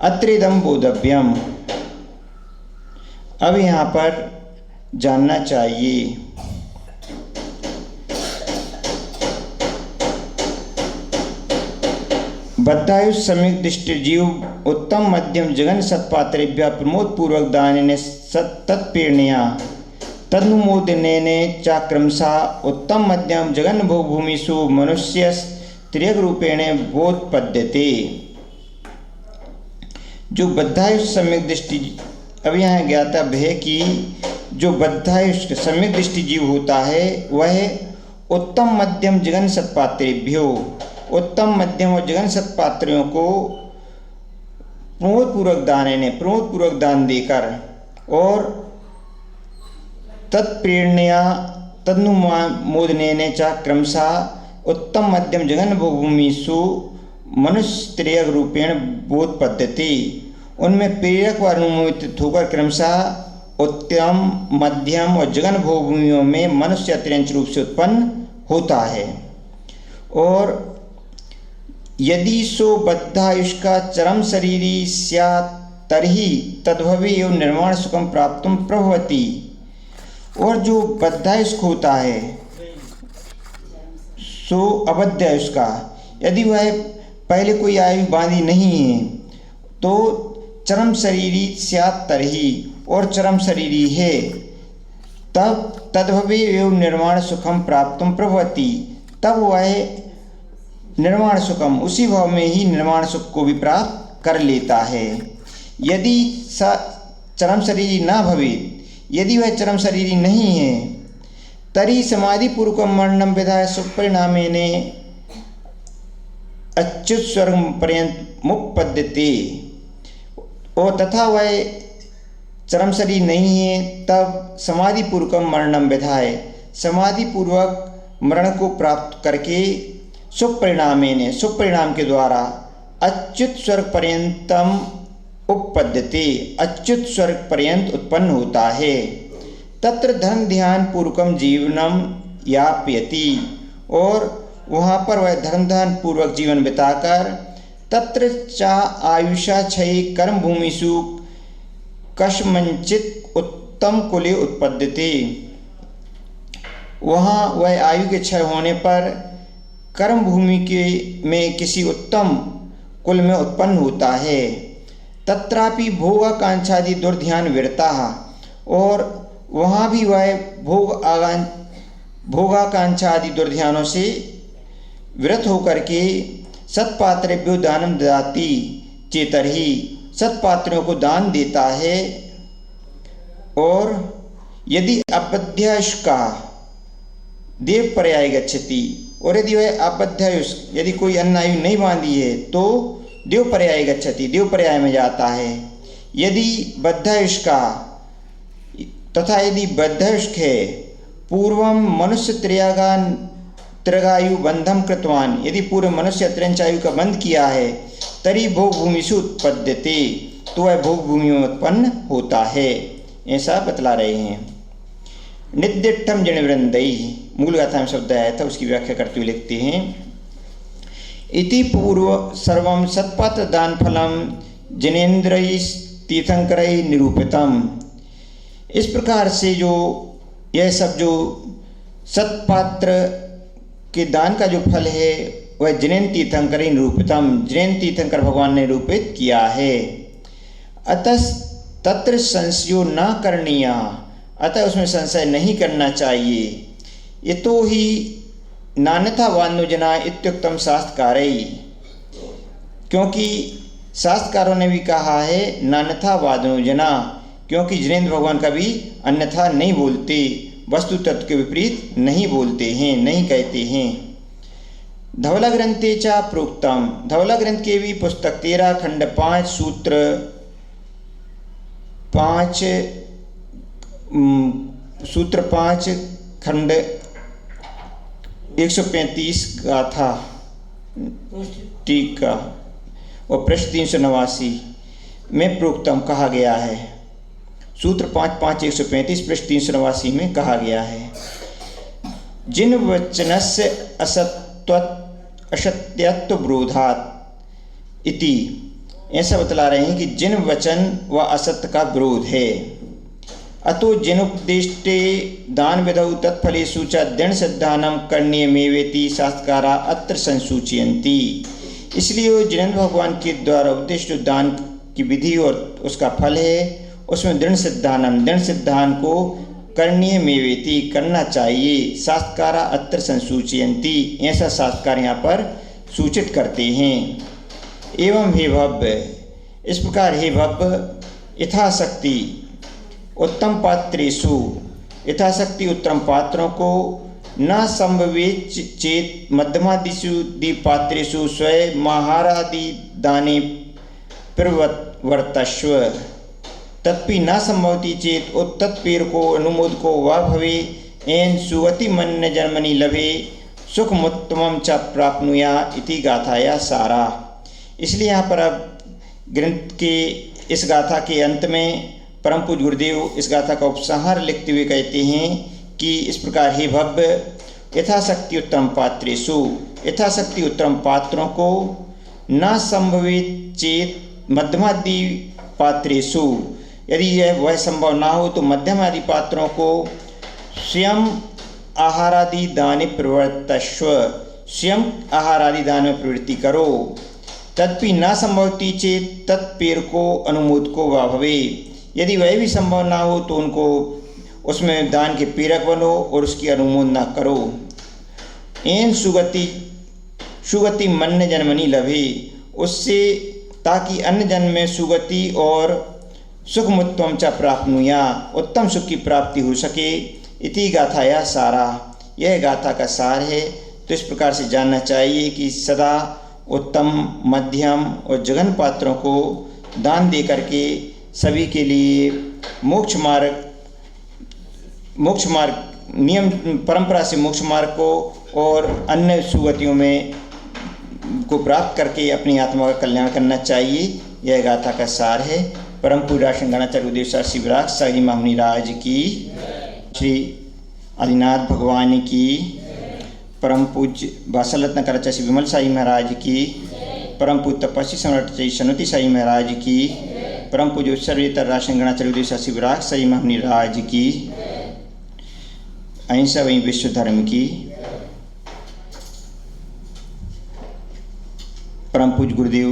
अत्रेदम बोधव्यम। अब यहाँ पर जानना चाहिए बद्धायुष सम्यक दृष्टि जीव उत्तम मध्यम जगन सत्पात्रेभ्य प्रमोद पूर्वक दान तत्प्रेरणया तदनुमोदनेने चाक्रमसा उत्तम मध्यम जगन भूमिषु मनुष्य त्रियग रूपेण बोधपद्यते। जो बद्धायुष सम्यक दृष्टि, अब यहाँ ज्ञातव्य है कि जो बद्धायुष सम्यक दृष्टि जीव होता है वह उत्तम मध्यम जिगन सत्पात्रेभ्यो, उत्तम मध्यम और जिगन सत्पात्रियों को प्रमोदपूर्वक दान देकर और तत्प्रेरणया तदनुमोदनेन च क्रमशः उत्तम मध्यम जगन भूमिषु मनुष्यत्रयक रूपेण बोधपद्यते, उनमें प्रेरक व अनुमोदित होकर क्रमशः उत्तम मध्यम और जगन भूमियों में मनुष्य अत्यंत रूप से उत्पन्न होता है। और यदि सो बद्धायुष्का चरम शरीरी स्यात् तर्हि तद्भवे एवं निर्माण सुखम प्राप्तुम प्रभवति। और जो बद्धायुष्क होता है सो अबद्धायुष्का, यदि वह पहले कोई आयु बांधी नहीं है तो चरम शरीरी स्यात् तर्हि, और चरम शरीरी है तब तद्भवे एवं निर्माण सुखम प्राप्तुम प्रभवति, तब वह निर्माण सुखम उसी भाव में ही निर्माण सुख को भी प्राप्त कर लेता है। यदि स चरम शरीरी ना भवेत्, यदि वह चरम शरीरी नहीं है तरी समाधि पूर्वकम मरणम विधाय सुपरिणामेन अच्युत स्वर्ग पर्यंत मुक्पद्यते। और तथा वह चरम शरीर नहीं है तब समाधि पूर्वकम मरणम विधाय, समाधि पूर्वक मरण को प्राप्त करके सुपरिणामेन, सुपरिणाम के द्वारा अच्युत स्वर्ग पर्यंतम उपपद्यते, अच्युत स्वर्ग पर्यंत उत्पन्न होता है। तत्र धर्म ध्यान पूर्वकम जीवनम यापयति, और वहाँ पर वह धर्म ध्यान पूर्वक जीवन बिताकर तत्र चा आयुषा क्षय कर्म भूमिषु कस्मंचित उत्तम कुले उत्पद्यते, वहाँ वह आयु के क्षय होने पर कर्म भूमि के में किसी उत्तम कुल में उत्पन्न होता है। तत्रापि भोगाकांक्षादि दुर्ध्यान विरता, और वहाँ भी वह भोगाकांक्षा आदि दुर्ध्यानों से विरत होकर के सत्पात्रेभ्यो दानम ददाति चेतर्हि, सत्पात्रों को दान देता है। और यदि अबद्धायुष्का देव पर्याय गच्छति, और यदि वह अबद्धायुष्क, यदि कोई अन्य आयु नहीं बांधी है तो देव पर्याय गच्छति, देव पर्याय में जाता है। यदि बद्धायुष्का तथा यदि बद्धायुष्क है पूर्वम मनुष्य त्रिगायु बंधम कृतवान, यदि पूर्व मनुष्य त्रिंचायु का बंध किया है तरी भोग भूमिषु उत्पद्यते, तो वह भोग भूमि में उत्पन्न होता है, ऐसा बतला रहे हैं। निद्यठम जनिवृंदई, मूल गाथा में शब्द आया था, उसकी व्याख्या करते हुए लिखते हैं इति पूर्व सर्वम सत्पात्र दान फलम जिनेन्द्रयि तीर्थंकरय निरूपितम। इस प्रकार से जो यह सब जो सत्पात्र के दान का जो फल है वह जिनेन्द्र तीर्थंकरय निरूपितम, जिनेन्द्र तीर्थंकर भगवान ने निरूपित किया है। अतः तत्र संशयो न करणीय, अतः उसमें संशय नहीं करना चाहिए। यतो ही नान्यथा वान्योजना इत्युक्तम शास्त्रकारैः, क्योंकि शास्त्रकारों ने भी कहा है नान्यथा वान्योजना, क्योंकि जिनेन्द्र भगवान कभी अन्यथा नहीं बोलते, वस्तु तत्व के विपरीत नहीं बोलते हैं, नहीं कहते हैं। धवला ग्रंथे च प्रोक्तम, धवला ग्रंथ के भी पुस्तक 13 खंड 5 सूत्र 5 खंड 135 गाथा टीका और पृष्ठ 389 में प्रोक्तम कहा गया है। सूत्र 5.5.135 पृष्ठ 389 में कहा गया है जिन वचनस्य असत्यत्व विरोधात् इति, ऐसा बतला रहे हैं कि जिन वचन व असत्य का विरोध है। अतो जिनुपदिष्टे दान विधौ तत्फलेषु च दृढ़ सिद्धानम करणीयमेवेति शास्त्रकारा अत्र संसूचयन्ति। इसलिए जिनेन्द्र भगवान के द्वारा उपदिष्ट दान की विधि और उसका फल है, उसमें दृढ़ सिद्धान को करणीय मेवेति करना चाहिए। शास्त्रकारा अत्र संसूचयन्ति, ऐसा शास्त्रकार यहाँ पर सूचित करते हैं। एवं हे भव्य, इस प्रकार हे भव्य यथाशक्ति उत्तम पात्रेषु, यथाशक्ति उत्तम पात्रों को न संभवेत् चेत मध्यमादिषु दीपात्रेषु स्वयं महारादि दाने प्रवर्तस्व। तत्पि न संभवति चेत उत्तत्पेरको अनुमोदको वा भवे एन सुगति मन्य जन्मनि लभे सुखमुत्तमं च प्राप्नुया इति गाथाया सारा। इसलिए यहाँ पर अब ग्रंथ के इस गाथा के अंत में परम पूज्य गुरुदेव इस गाथा का उपसंहार लिखते हुए कहते हैं कि इस प्रकार हे भव्य यथाशक्ति उत्तम पात्रेषु, यथाशक्ति उत्तम पात्रों को न संभवित चेत मध्यमादि पात्रेषु, यदि यह वह संभव ना हो तो मध्यम आदि पात्रों को स्वयं आहारादि दाने प्रवर्तस्व, स्वयं आहारादि दान में प्रवृत्ति करो। तदपि न संभवति चेत तत्पेरको अनुमोदको वा भवे, यदि वह भी संभव ना हो तो उनको उसमें दान के प्रेरक बनो और उसकी अनुमोदना करो। एन सुगति मन्य जन्मनि लभे, उससे ताकि अन्य जन्म में सुगति और सुखमुत्तम च प्राप्नुया, उत्तम सुख की प्राप्ति हो सके। इति गाथाया सारा, यह गाथा का सार है। तो इस प्रकार से जानना चाहिए कि सदा उत्तम, मध्यम और जघन पात्रों को दान दे करके सभी के लिए मोक्ष मार्ग नियम परंपरा से मोक्ष मार्ग को और अन्य सुगतियों में को प्राप्त करके अपनी आत्मा का कल्याण करना चाहिए। यह गाथा का सार है। परम पूज्य गणाचार्य गुरुदेव शास्त्री विराग साई महामुनि राज की, श्री आदिनाथ भगवान की, परम पूज्य वासलरत्न कराचार्य श्री विमल साई महाराज की, परम पूज्य तपस्वी सम्राट श्री सनुति साई महाराज की, परम पूज्य सर्वेतर राशन गणाचार्य गुरुदेव शास्त्री विराग साई महामुनि राज की, अहिंसा वहीं विश्व धर्म की। परम पूज्य गुरुदेव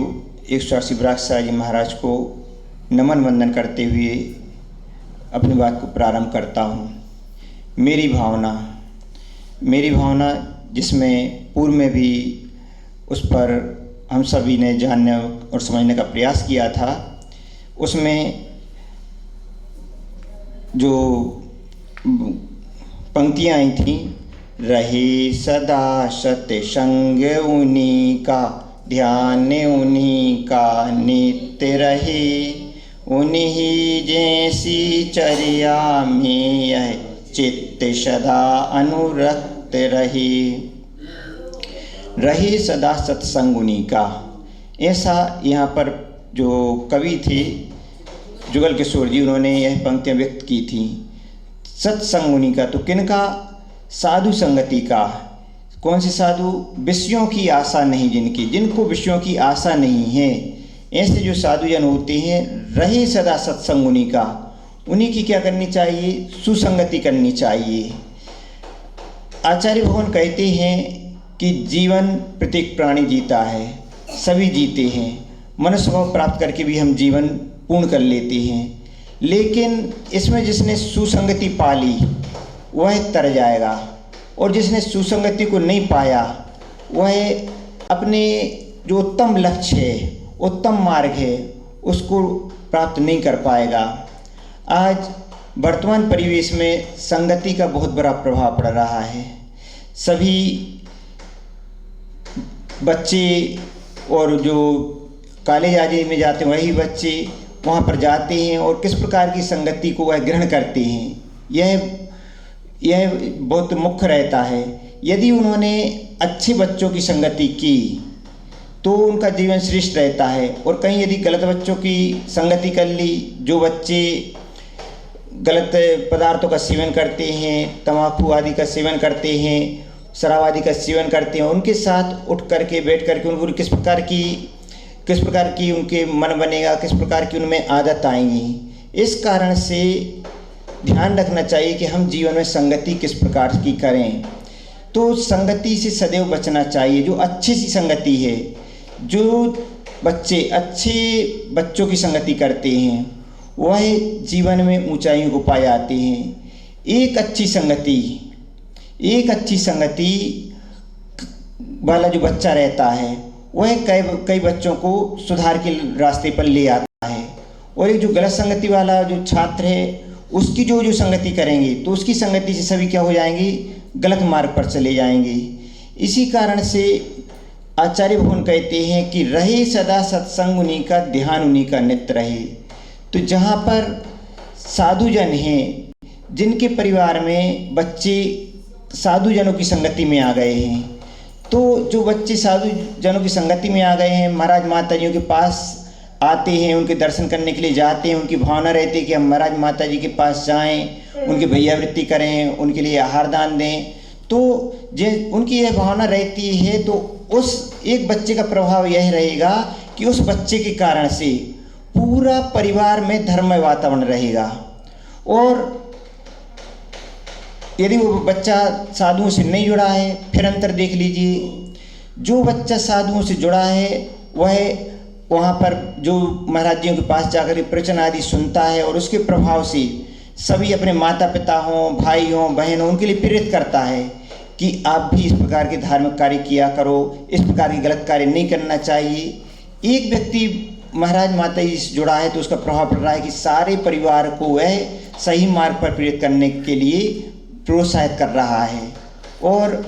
180 विराग साई जी महाराज को नमन वंदन करते हुए अपनी बात को प्रारंभ करता हूँ। मेरी भावना जिसमें पूर्व में भी उस पर हम सभी ने जानने और समझने का प्रयास किया था, उसमें जो पंक्तियाँ आई थीं, रहे सदा सत्संग उन्हीं का, ध्यान उन्हीं का नित्य रहे, उन्हीं जैसी चर्या में यह चित्त सदा अनुरक्त रहे सदा सत्संग उन्हीं का। ऐसा यहाँ पर जो कवि थे जुगल किशोर जी, उन्होंने यह पंक्तियाँ व्यक्त की थी। सत्संग उन्हीं का, तो किनका? साधु संगति का। कौन से साधु? विषयों की आशा नहीं जिनको विषयों की आशा नहीं है, ऐसे जो साधुजन होते हैं, रहे सदा सत्संग उन्हीं का। उन्हीं की क्या करनी चाहिए? सुसंगति करनी चाहिए। आचार्य भगवान कहते हैं कि जीवन प्रत्येक प्राणी जीता है, सभी जीते हैं। मनुष्य भाव प्राप्त करके भी हम जीवन पूर्ण कर लेते हैं, लेकिन इसमें जिसने सुसंगति पा ली वह तर जाएगा, और जिसने सुसंगति को नहीं पाया वह अपने जो उत्तम लक्ष्य है, उत्तम मार्ग है, उसको प्राप्त नहीं कर पाएगा। आज वर्तमान परिवेश में संगति का बहुत बड़ा प्रभाव पड़ रहा है। सभी बच्चे और जो कॉलेज आदि में जाते हैं वही बच्चे वहाँ पर जाते हैं और किस प्रकार की संगति को वह ग्रहण करते हैं, यह बहुत मुख्य रहता है। यदि उन्होंने अच्छे बच्चों की संगति की तो उनका जीवन श्रेष्ठ रहता है, और कहीं यदि गलत बच्चों की संगति कर ली, जो बच्चे गलत पदार्थों का सेवन करते हैं, तम्बाकू आदि का सेवन करते हैं, शराब आदि का सेवन करते हैं, उनके साथ उठ करके बैठ करके उनको किस प्रकार की उनके मन बनेगा, किस प्रकार की उनमें आदत आएंगी। इस कारण से ध्यान रखना चाहिए कि हम जीवन में संगति किस प्रकार की करें। तो संगति से सदैव बचना चाहिए। जो अच्छी सी संगति है, जो बच्चे अच्छे बच्चों की संगति करते हैं वह जीवन में ऊंचाइयों को पा जाते हैं। एक अच्छी संगति वाला जो बच्चा रहता है वह कई बच्चों को सुधार के रास्ते पर ले आता है, और एक जो गलत संगति वाला जो छात्र है उसकी जो संगति करेंगे तो उसकी संगति से सभी क्या हो जाएंगे? गलत मार्ग पर चले जाएंगे। इसी कारण से आचार्य भगवान कहते हैं कि रहे सदा सत्संग उन्हीं का, ध्यान उन्हीं का नित्य रहे। तो जहाँ पर साधुजन हैं, जिनके परिवार में बच्चे साधुजनों की संगति में आ गए हैं, तो जो बच्चे साधुजनों की संगति में आ गए हैं, महाराज माता जियों के पास आते हैं, उनके दर्शन करने के लिए जाते हैं, उनकी भावना रहती है कि हम महाराज माता जी के पास जाएं, उनकी भैयावृत्ति करें, उनके लिए आहार दान दें। तो उनकी यह भावना रहती है, तो उस एक बच्चे का प्रभाव यह रहेगा कि उस बच्चे के कारण से पूरा परिवार में धर्ममय वातावरण रहेगा। और यदि वो बच्चा साधुओं से नहीं जुड़ा है, फिर अंतर देख लीजिए। जो बच्चा साधुओं से जुड़ा है वह वहाँ पर जो महाराज जियों के पास जाकर प्रवचन आदि सुनता है और उसके प्रभाव से सभी अपने माता पिता हों, भाई हों, बहन हों, उनके लिए प्रेरित करता है कि आप भी इस प्रकार के धार्मिक कार्य किया करो, इस प्रकार के गलत कार्य नहीं करना चाहिए। एक व्यक्ति महाराज माता जी से जुड़ा है तो उसका प्रभाव पड़ रहा है कि सारे परिवार को वह सही मार्ग पर प्रेरित करने के लिए प्रोत्साहित कर रहा है। और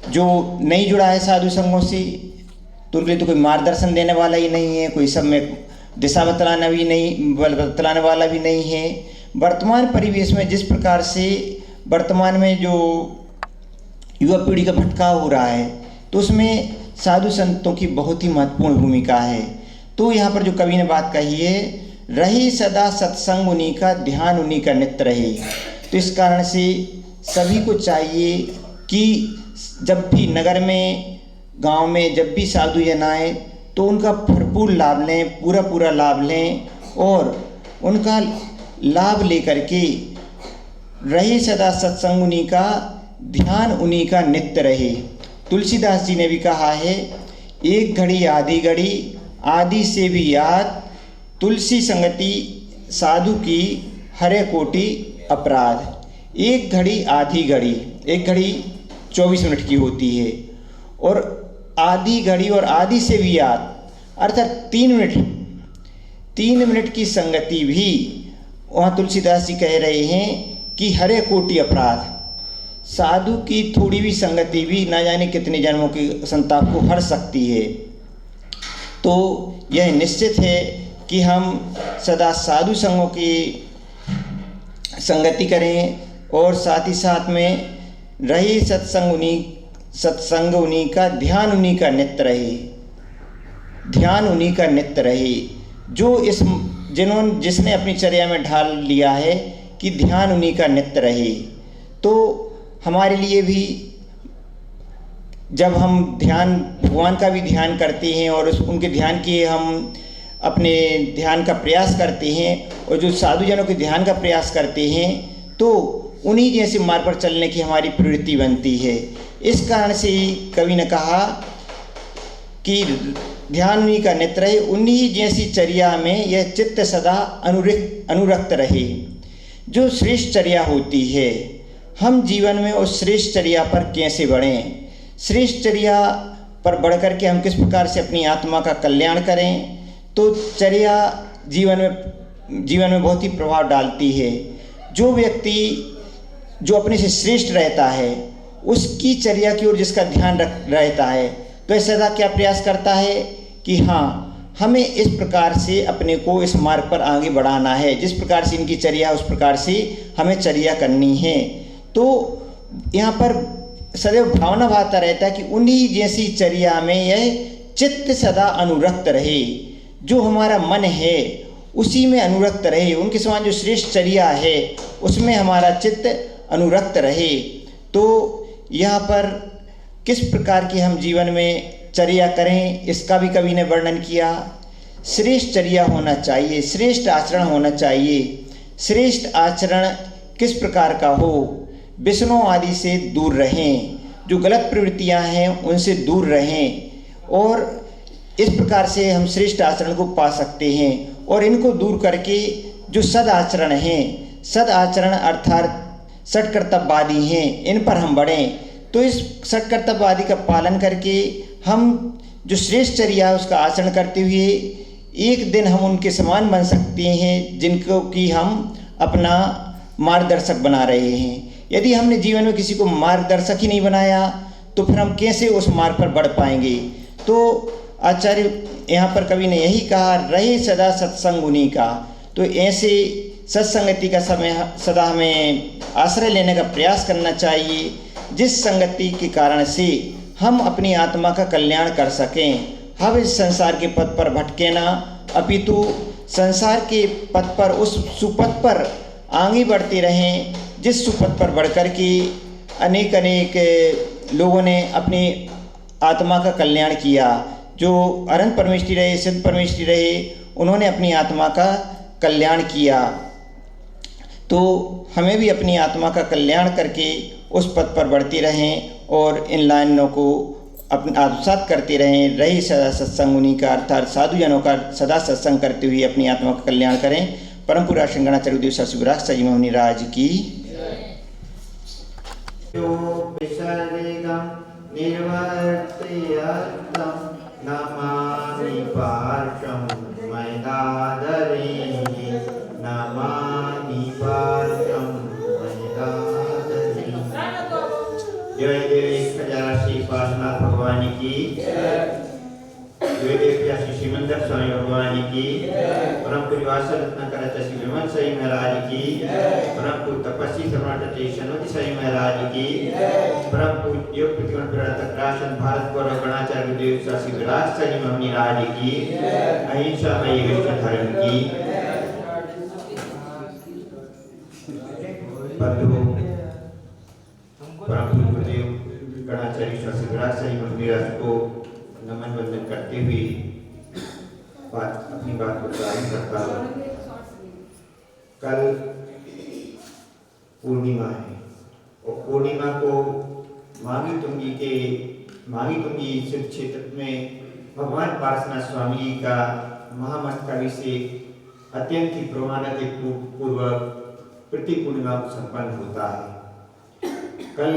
जो नहीं जुड़ा है साधु संगों से, तो उनके लिए तो कोई मार्गदर्शन देने वाला ही नहीं है, कोई सब में दिशा बतलाना भी नहीं, बतलाने वाला भी नहीं है। वर्तमान परिवेश में जिस प्रकार से वर्तमान में जो युवा पीढ़ी का भटकाव हो रहा है, तो उसमें साधु संतों की बहुत ही महत्वपूर्ण भूमिका है। तो यहाँ पर जो कवि ने बात कही है, रही सदा सत्संग उन्हीं का, ध्यान उन्हीं का नित्य रहे। तो इस कारण से सभी को चाहिए कि जब भी नगर में, गांव में जब भी साधु जन आए तो उनका भरपूर लाभ लें, पूरा लाभ लें और उनका लाभ लेकर के रहे सदा सत्संग उन्हीं का, ध्यान उन्हीं का नित्य रहे। तुलसीदास जी ने भी कहा है, एक घड़ी आधी घड़ी आदि से भी याद, तुलसी संगति साधु की हरे कोटि अपराध। एक घड़ी आधी घड़ी, एक घड़ी 24 मिनट की होती है और आधी घड़ी और आधी से भी याद अर्थात 3 मिनट की संगति भी वहाँ तुलसीदास जी कह रहे हैं कि हरे कोटि अपराध। साधु की थोड़ी भी संगति भी ना जाने कितने जन्मों के संताप को हर सकती है। तो यह निश्चित है कि हम सदा साधु संगों की संगति करें और साथ ही साथ में रहे सत्संग उन्हीं का, ध्यान उन्हीं का नित्य रहे, ध्यान उन्हीं का नित्य रहे। जो जिसने अपनी चर्या में ढाल लिया है कि ध्यान उन्हीं का नित्य रहे, तो हमारे लिए भी जब हम ध्यान, भगवान का भी ध्यान करते हैं और उनके ध्यान के हम अपने ध्यान का प्रयास करते हैं और जो साधुजनों के ध्यान का प्रयास करते हैं, तो उन्हीं जैसे मार्ग पर चलने की हमारी प्रवृत्ति बनती है। इस कारण से कवि ने कहा कि ध्यान उन्हीं का नित्य रहे, उन्हीं जैसी चर्या में यह चित्त सदा अनुरक्त रहे। जो श्रेष्ठ चर्या होती है, हम जीवन में उस श्रेष्ठ चर्या पर कैसे बढ़ें, श्रेष्ठ चर्या पर बढ़ कर के हम किस प्रकार से अपनी आत्मा का कल्याण करें, तो चर्या जीवन में बहुत ही प्रभाव डालती है। जो व्यक्ति जो अपने से श्रेष्ठ रहता है, उसकी चर्या की ओर जिसका ध्यान रहता है, तो वह सदा क्या प्रयास करता है कि हाँ, हमें इस प्रकार से अपने को इस मार्ग पर आगे बढ़ाना है, जिस प्रकार से इनकी चर्या उस प्रकार से हमें चर्या करनी है। तो यहाँ पर सदैव भावना भाता रहता है कि उन्हीं जैसी चर्या में यह चित्त सदा अनुरक्त रहे, जो हमारा मन है उसी में अनुरक्त रहे, उनके समान जो श्रेष्ठ चर्या है उसमें हमारा चित्त अनुरक्त रहे। तो यहाँ पर किस प्रकार की हम जीवन में चर्या करें, इसका भी कवि ने वर्णन किया। श्रेष्ठ चर्या होना चाहिए, श्रेष्ठ आचरण होना चाहिए। श्रेष्ठ आचरण किस प्रकार का हो, विष्णु आदि से दूर रहें, जो गलत प्रवृत्तियां हैं उनसे दूर रहें, और इस प्रकार से हम श्रेष्ठ आचरण को पा सकते हैं। और इनको दूर करके जो सद आचरण हैं, सद आचरण अर्थात सत्कर्तव्यवादी हैं, इन पर हम बढ़ें। तो इस सत्कर्तव्यवादी का पालन करके हम जो श्रेष्ठ चर्या है उसका आचरण करते हुए एक दिन हम उनके समान बन सकते हैं, जिनको कि हम अपना मार्गदर्शक बना रहे हैं। यदि हमने जीवन में किसी को मार्गदर्शक ही नहीं बनाया तो फिर हम कैसे उस मार्ग पर बढ़ पाएंगे। तो आचार्य यहाँ पर कवि ने यही कहा, रहे सदा सत्संग उन्हीं का। तो ऐसे सत्संगति का समय सदा हमें आश्रय लेने का प्रयास करना चाहिए, जिस संगति के कारण से हम अपनी आत्मा का कल्याण कर सकें। हम इस संसार के पथ पर भटके ना, अपितु संसार के पथ पर, उस सुपथ पर आगे बढ़ते रहें जिस सुपथ पर बढ़कर के अनेक अनेक लोगों ने अपनी आत्मा का कल्याण किया। जो अनंत परमेष्ठी रहे, सिद्ध परमेष्ठी रहे, उन्होंने अपनी आत्मा का कल्याण किया। तो हमें भी अपनी आत्मा का कल्याण करके उस पथ पर बढ़ते रहें और इन लाइनों को अपने आत्मसात करते रहें। रही सदा सत्संग उन्हीं का, अर्थात साधुजनों का सदा सत्संग करते हुए अपनी आत्मा का कल्याण करें। परम पुरा शंकराचार्य शिवराज सजी मोहनी राज की। नमामि पार्श्वं मयदादरे, नमामि पार्श्वं मयदादरे। जय देव खजाना श्री पार्श्वनाथ भगवान की, जय देव श्री श्रीमंदर स्वामी भगवान की, परम परिवार रत्नाकर श्री विमल साई महाराज की, परम तपस्वी सम्राट शनवती साई महाराज की, परम योग प्रतिगण प्रवर्तक राशन भारत गौरव गणाचार्य गुरुदेव श्री विराज साई मोहनी राज की, अहिंसा मई विष्णु धर्म की। बंधु परम गुरुदेव गणाचार्य श्री विराज साई मोहनी राज को नमन वंदन करते हुए अपनी बात को प्रारंभ करता हूँ। कल पूर्णिमा है और पूर्णिमा को माघी तुंगी सिद्ध क्षेत्र में भगवान पार्श्वनाथ स्वामी का महामस्तकाभिषेक अत्यंत ही प्रमाणित पूर्वक प्रति पूर्णिमा को संपन्न होता है। कल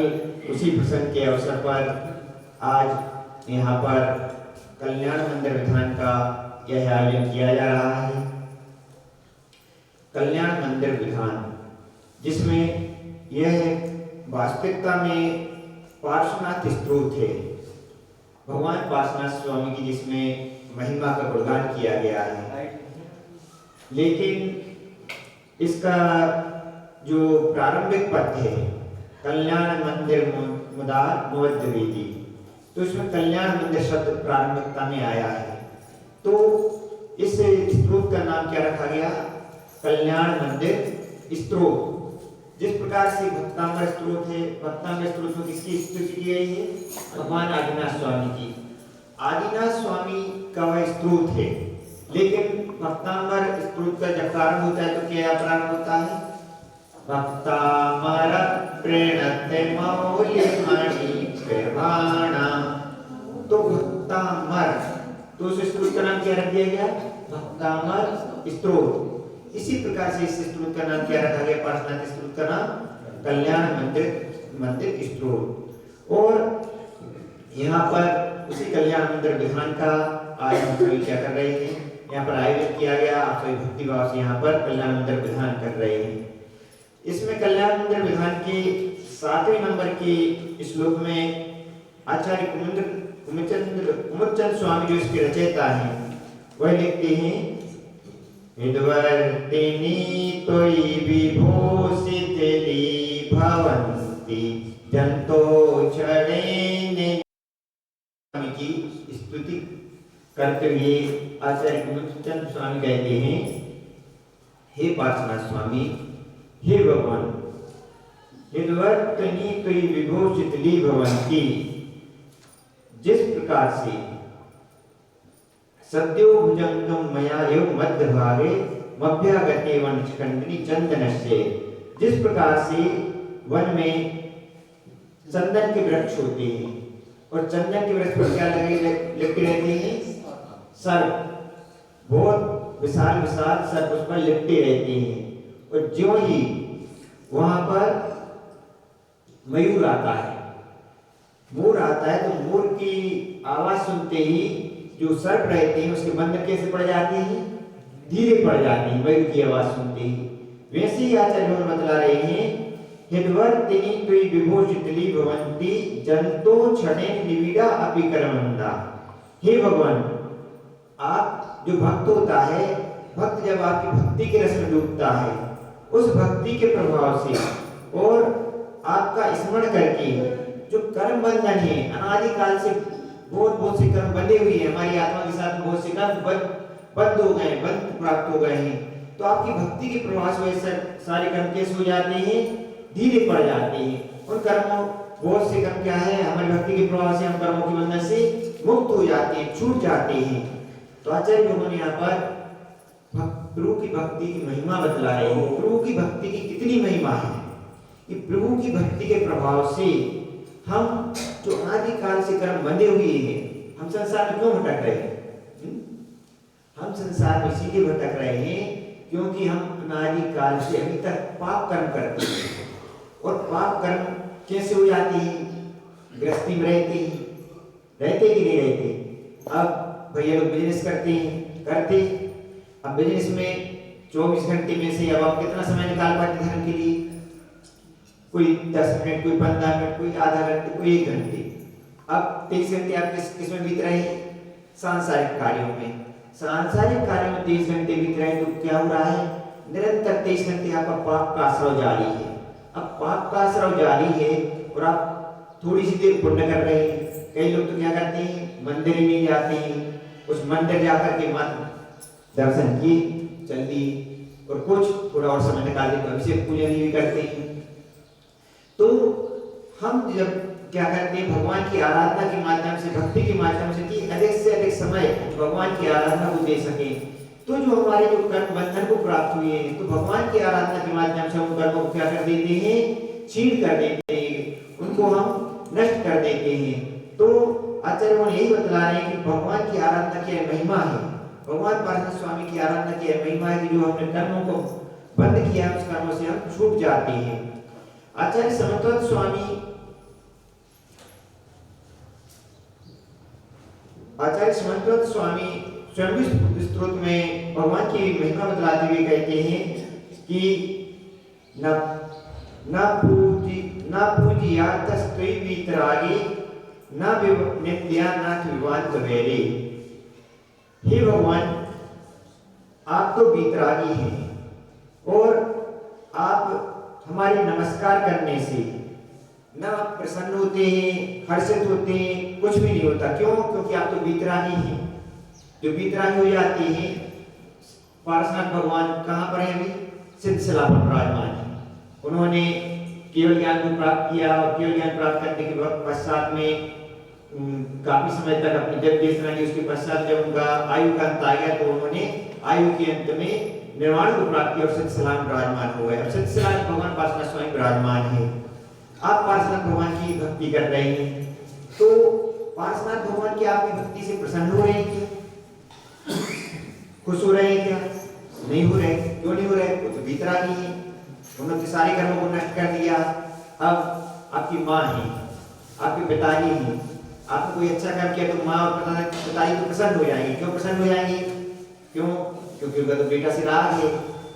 उसी प्रसंग के अवसर पर आज यहाँ पर कल्याण मंदिर विधान का यह आयोजन किया जा रहा है। कल्याण मंदिर विधान, जिसमें यह वास्तविकता में पार्श्वनाथ स्तोत्र है, भगवान पार्श्वनाथ स्वामी की जिसमें महिमा का गुणगान किया गया है। लेकिन इसका जो प्रारंभिक पद है, कल्याण मंदिर मुदार मुवद्दवेदी, तो इसमें कल्याण मंदिर शब्द प्रारंभिकता में आया है। तो इस स्तोत्र का नाम क्या रखा गया? कल्याण मंदिर स्तोत्र। जिस प्रकार से भक्तांबर स्तोत्र है, भक्तांबर स्तोत्र में किसकी स्तुति की गई है? भगवान आदिनाथ स्वामी की। आदिनाथ स्वामी का वह स्तोत्र है, लेकिन भक्तांबर स्तोत्र का जब प्रारंभ होता है तो क्या प्रारंभ होता है? भक्तामर प्रणत मौलिमणि कृपाणा। तो भक्तामर, तो उस स्तोत्र का नाम क्या रख दिया गया? भक्तामर स्तोत्र। इसी प्रकार से इस स्तोत्र का नाम क्या रखा गया? पार्श्वनाथ स्तोत्र का नाम कल्याण मंदिर स्तोत्र। और यहाँ पर उसी कल्याण मंदिर विधान का आज हम सभी क्या कर रहे हैं? यहाँ पर आयोजन किया गया। आप सभी भक्ति भाव से यहाँ पर कल्याण मंदिर विधान कर रहे हैं। इसमें कल्याण मंदिर विधान के 7वें नंबर के श्लोक में आचार्य कुमुदचंद स्वामी जो इसके रचयिता हैं, वह लिखते हैं, विद्वर्तिनी त्वयि विभूषित भवन्ति जंतो क्षणेन। स्वामी की स्तुति करते हुए आचार्य कुमुदचंद स्वामी कहते हैं, हे पार्श्वनाथ स्वामी, हे भगवान, विद्वर्तिनी त्वयि विभूषित भवन्ति, जिस प्रकार से सद्यो भुजंगम मया एव मध्य भागे मभ्यागते वनस्कंदनी चंदनस्य, जिस प्रकार से वन में चंदन के वृक्ष होते हैं और चंदन के वृक्ष पर क्या लिपटे रहते हैं? सर्प, बहुत विशाल विशाल सर्प उस पर लिपटे रहते हैं। और ज्यों ही वहां पर मयूर आता है, मोर आता है, तो मोर की आवाज सुनते ही जो सर्प रहते हैं उसके बंधन कैसे पड़ जाते हैं? धीरे पड़ जाते हैं मयूर की आवाज सुनते ही। वैसे ही आचार्य बतला रहे हैं हितवर्तिनी त्वयि विभो शितली भवन्ति जंतो क्षणेन निविड़ा अपि कर्मंदा। हे भगवान, आप जो भक्त होता है, भक्त जब आपकी भक्ति के रस में डूबता है, उस भक्ति के प्रभाव से और आपका स्मरण करके जो कर्म बंधन है, अनादिकाल से बहुत से कर्म बंधे हुए हैं, हमारी आत्मा के साथ बहुत से कर्म बंद हो गए, बंद प्राप्त हो गए हैं, तो आपकी भक्ति के प्रभाव से सारे कर्म कैसे हो जाते हैं, धीरे पड़ जाते हैं। उन कर्मों, बहुत से कर्म क्या है, हमारी भक्ति के प्रभाव से हम कर्मों के बंधन से मुक्त हो जाते हैं, छूट जाते हैं। तो आचार्य लोगों ने यहाँ पर प्रभु की भक्ति की महिमा बतला रहे हैं। प्रभु की भक्ति की कितनी महिमा है कि प्रभु की भक्ति के प्रभाव से हम जो आदिकाल से कर्म बंधे हुए हैं, हम संसार में क्यों भटक रहे हैं? हम संसार में इसीलिए भटक रहे हैं क्योंकि हम अनादिकाल से अभी तक पाप कर्म करते हैं। और पाप कर्म कैसे हो जाती है? गृहस्थी में रहते कि नहीं रहते? अब भैया लोग बिजनेस करते, अब बिजनेस में 24 घंटे में से अब आप कितना समय निकाल पाते धर्म के लिए? कोई 10 मिनट, कोई 15 मिनट, कोई आधा घंटे, कोई 1 घंटे। अब 23 घंटे आप किस में बीत रहे हैं? सांसारिक कार्यों में। सांसारिक कार्यों में 23 घंटे बीत रहे हैं, तो क्या हो रहा है? निरंतर 23 घंटे आपका पाप का आश्रव जारी है। अब पाप का आश्रव जारी है और आप थोड़ी सी देर पुण्य कर रहे हैं। कई लोग तो क्या करते हैं, मंदिर ही नहीं जाते हैं, उस मंदिर जाकर के मत दर्शन किए, चल दिए, और कुछ थोड़ा और समय निकाल के अभिषेक पूजन भी करते हैं। तो हम जब क्या करते हैं, भगवान की आराधना के माध्यम से, भक्ति के माध्यम से, कि अधिक से अधिक समय भगवान की आराधना को दे सके, तो जो हमारे जो कर्म बंधन को प्राप्त हुए हैं, तो भगवान की आराधना के माध्यम से हम कर्मों को क्या कर देते हैं, छीन कर देते हैं, उनको हम नष्ट कर देते हैं। तो आचार्य यही बतला रहे हैं कि भगवान की आराधना की महिमा है, भगवान पार्षद स्वामी की आराधना की महिमा है कि जो हमने कर्मों को बंद किया, उस कर्मों से हम छूट जाते हैं। आचार्य समन्वत स्वामी स्वयं स्तोत्र में भगवान की महिमा बतलाते हुए कहते हैं कि न पूजियातस्त्वयि वीतरागे न नित्यानाथ विवाद वेरे। हे भगवान, आप तो वीतरागी हैं और आप हमारे नमस्कार करने से न प्रसन्न होते हैं, हर्षित होते हैं, कुछ भी नहीं होता। क्यों? क्योंकि आप तो वीतरागी हैं। जो वीतरागी हो जाती हैं, पार्श्वनाथ भगवान कहाँ पर हैं? अभी सिद्धशिला पर विराजमान हैं। उन्होंने केवल ज्ञान को प्राप्त किया और केवल ज्ञान प्राप्त करने के पश्चात में काफी समय तक अपनी जब देशना की, उसके पश्चात जब उनका आयु का अंत आ गया, तो उन्होंने आयु के अंत में निर्वाण को प्राप्त किया और सिद्धशिला में विराजमान हो गए। अब सिद्धशिला में भगवान पार्श्वनाथ स्वामी विराजमान है। आप पार्श्वनाथ भगवान की भक्ति कर रहे हैं, तो पार्श्वनाथ भगवान की आपकी भक्ति से प्रसन्न हो रहे हैं क्या? खुश हो रहे हैं क्या? नहीं हो रहे। क्यों नहीं हो रहे? वो तो वीतरागी है, उन्होंने सारे कर्मों को नष्ट कर दिया। अब आपकी माँ है, आपके पिताजी हैं, आपने कोई अच्छा काम किया तो माँ और पिताजी तो प्रसन्न हो जाएंगे। क्यों प्रसन्न हो जाएंगे? क्यों? क्योंकि उनका तो बेटा से राग है,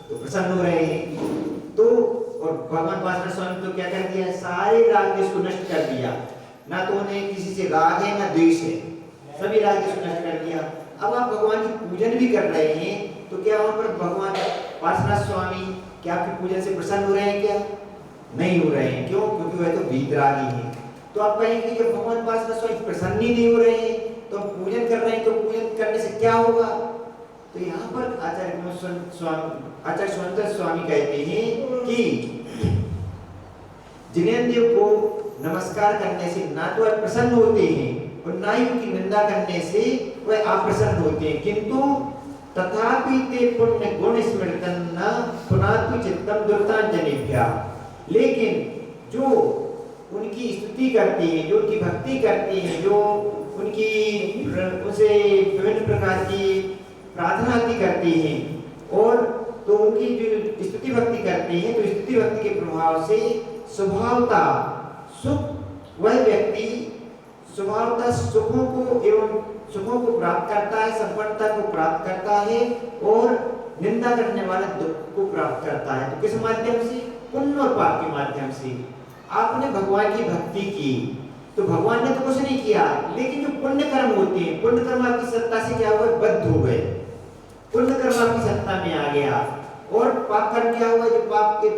तो प्रसन्न हो रहे हैं। तो और भगवान पार्षद स्वामी तो क्या कर दिया? सारे राग देश को नष्ट कर दिया। ना तो उन्हें किसी से राग है ना द्वेष है, सभी राग देश को नष्ट कर दिया। अब आप भगवान की पूजन भी कर रहे हैं, तो क्या वहां पर भगवान पार्षद स्वामी क्या आपके पूजन से प्रसन्न हो रहे हैं क्या? नहीं हो रहे हैं। क्यों? क्योंकि वह तो वीतरागी हैं। तो आप कहेंगे जब भगवान पार्षद स्वामी प्रसन्न ही नहीं हो रहे हैं, तो पूजन कर रहे हैं, तो पूजन करने से क्या होगा? तो यहाँ पर आचार्य समन्वत स्वामी कहते हैं कि जिनेंद्र को नमस्कार करने से ना तो वह प्रसन्न होते हैं और ना ही उनकी निंदा करने से वह अप्रसन्न होते हैं, किंतु तथापि ते पुण्य गुण स्मृतन न पुनातु चित्तम दुर्तांजनेभ्यः। लेकिन जो उनकी स्तुति करते हैं, जो उनकी भक्ति करते हैं, जो उनकी उनसे विभिन्न प्रकार की प्रार्थना आदि करते हैं, और तो उनकी जो स्तुति भक्ति करते हैं, तो स्तुति भक्ति के प्रभाव से स्वभावता सुख, वह व्यक्ति स्वभावता सुखों को प्राप्त करता है, संपन्नता को प्राप्त करता है और निंदा करने वाला दुख को प्राप्त करता है। तो किस माध्यम से? पुण्य और पाप के माध्यम से। आपने भगवान की भक्ति की तो भगवान ने तो कुछ नहीं किया, लेकिन जो पुण्य कर्म होते हैं, पुण्य कर्म आपकी सत्ता से क्या हुआ, बद्ध हो गए, पुण्य कर्म आपकी सत्ता में आ गया। और पाप कर्म क्या हुआ, जो पाप के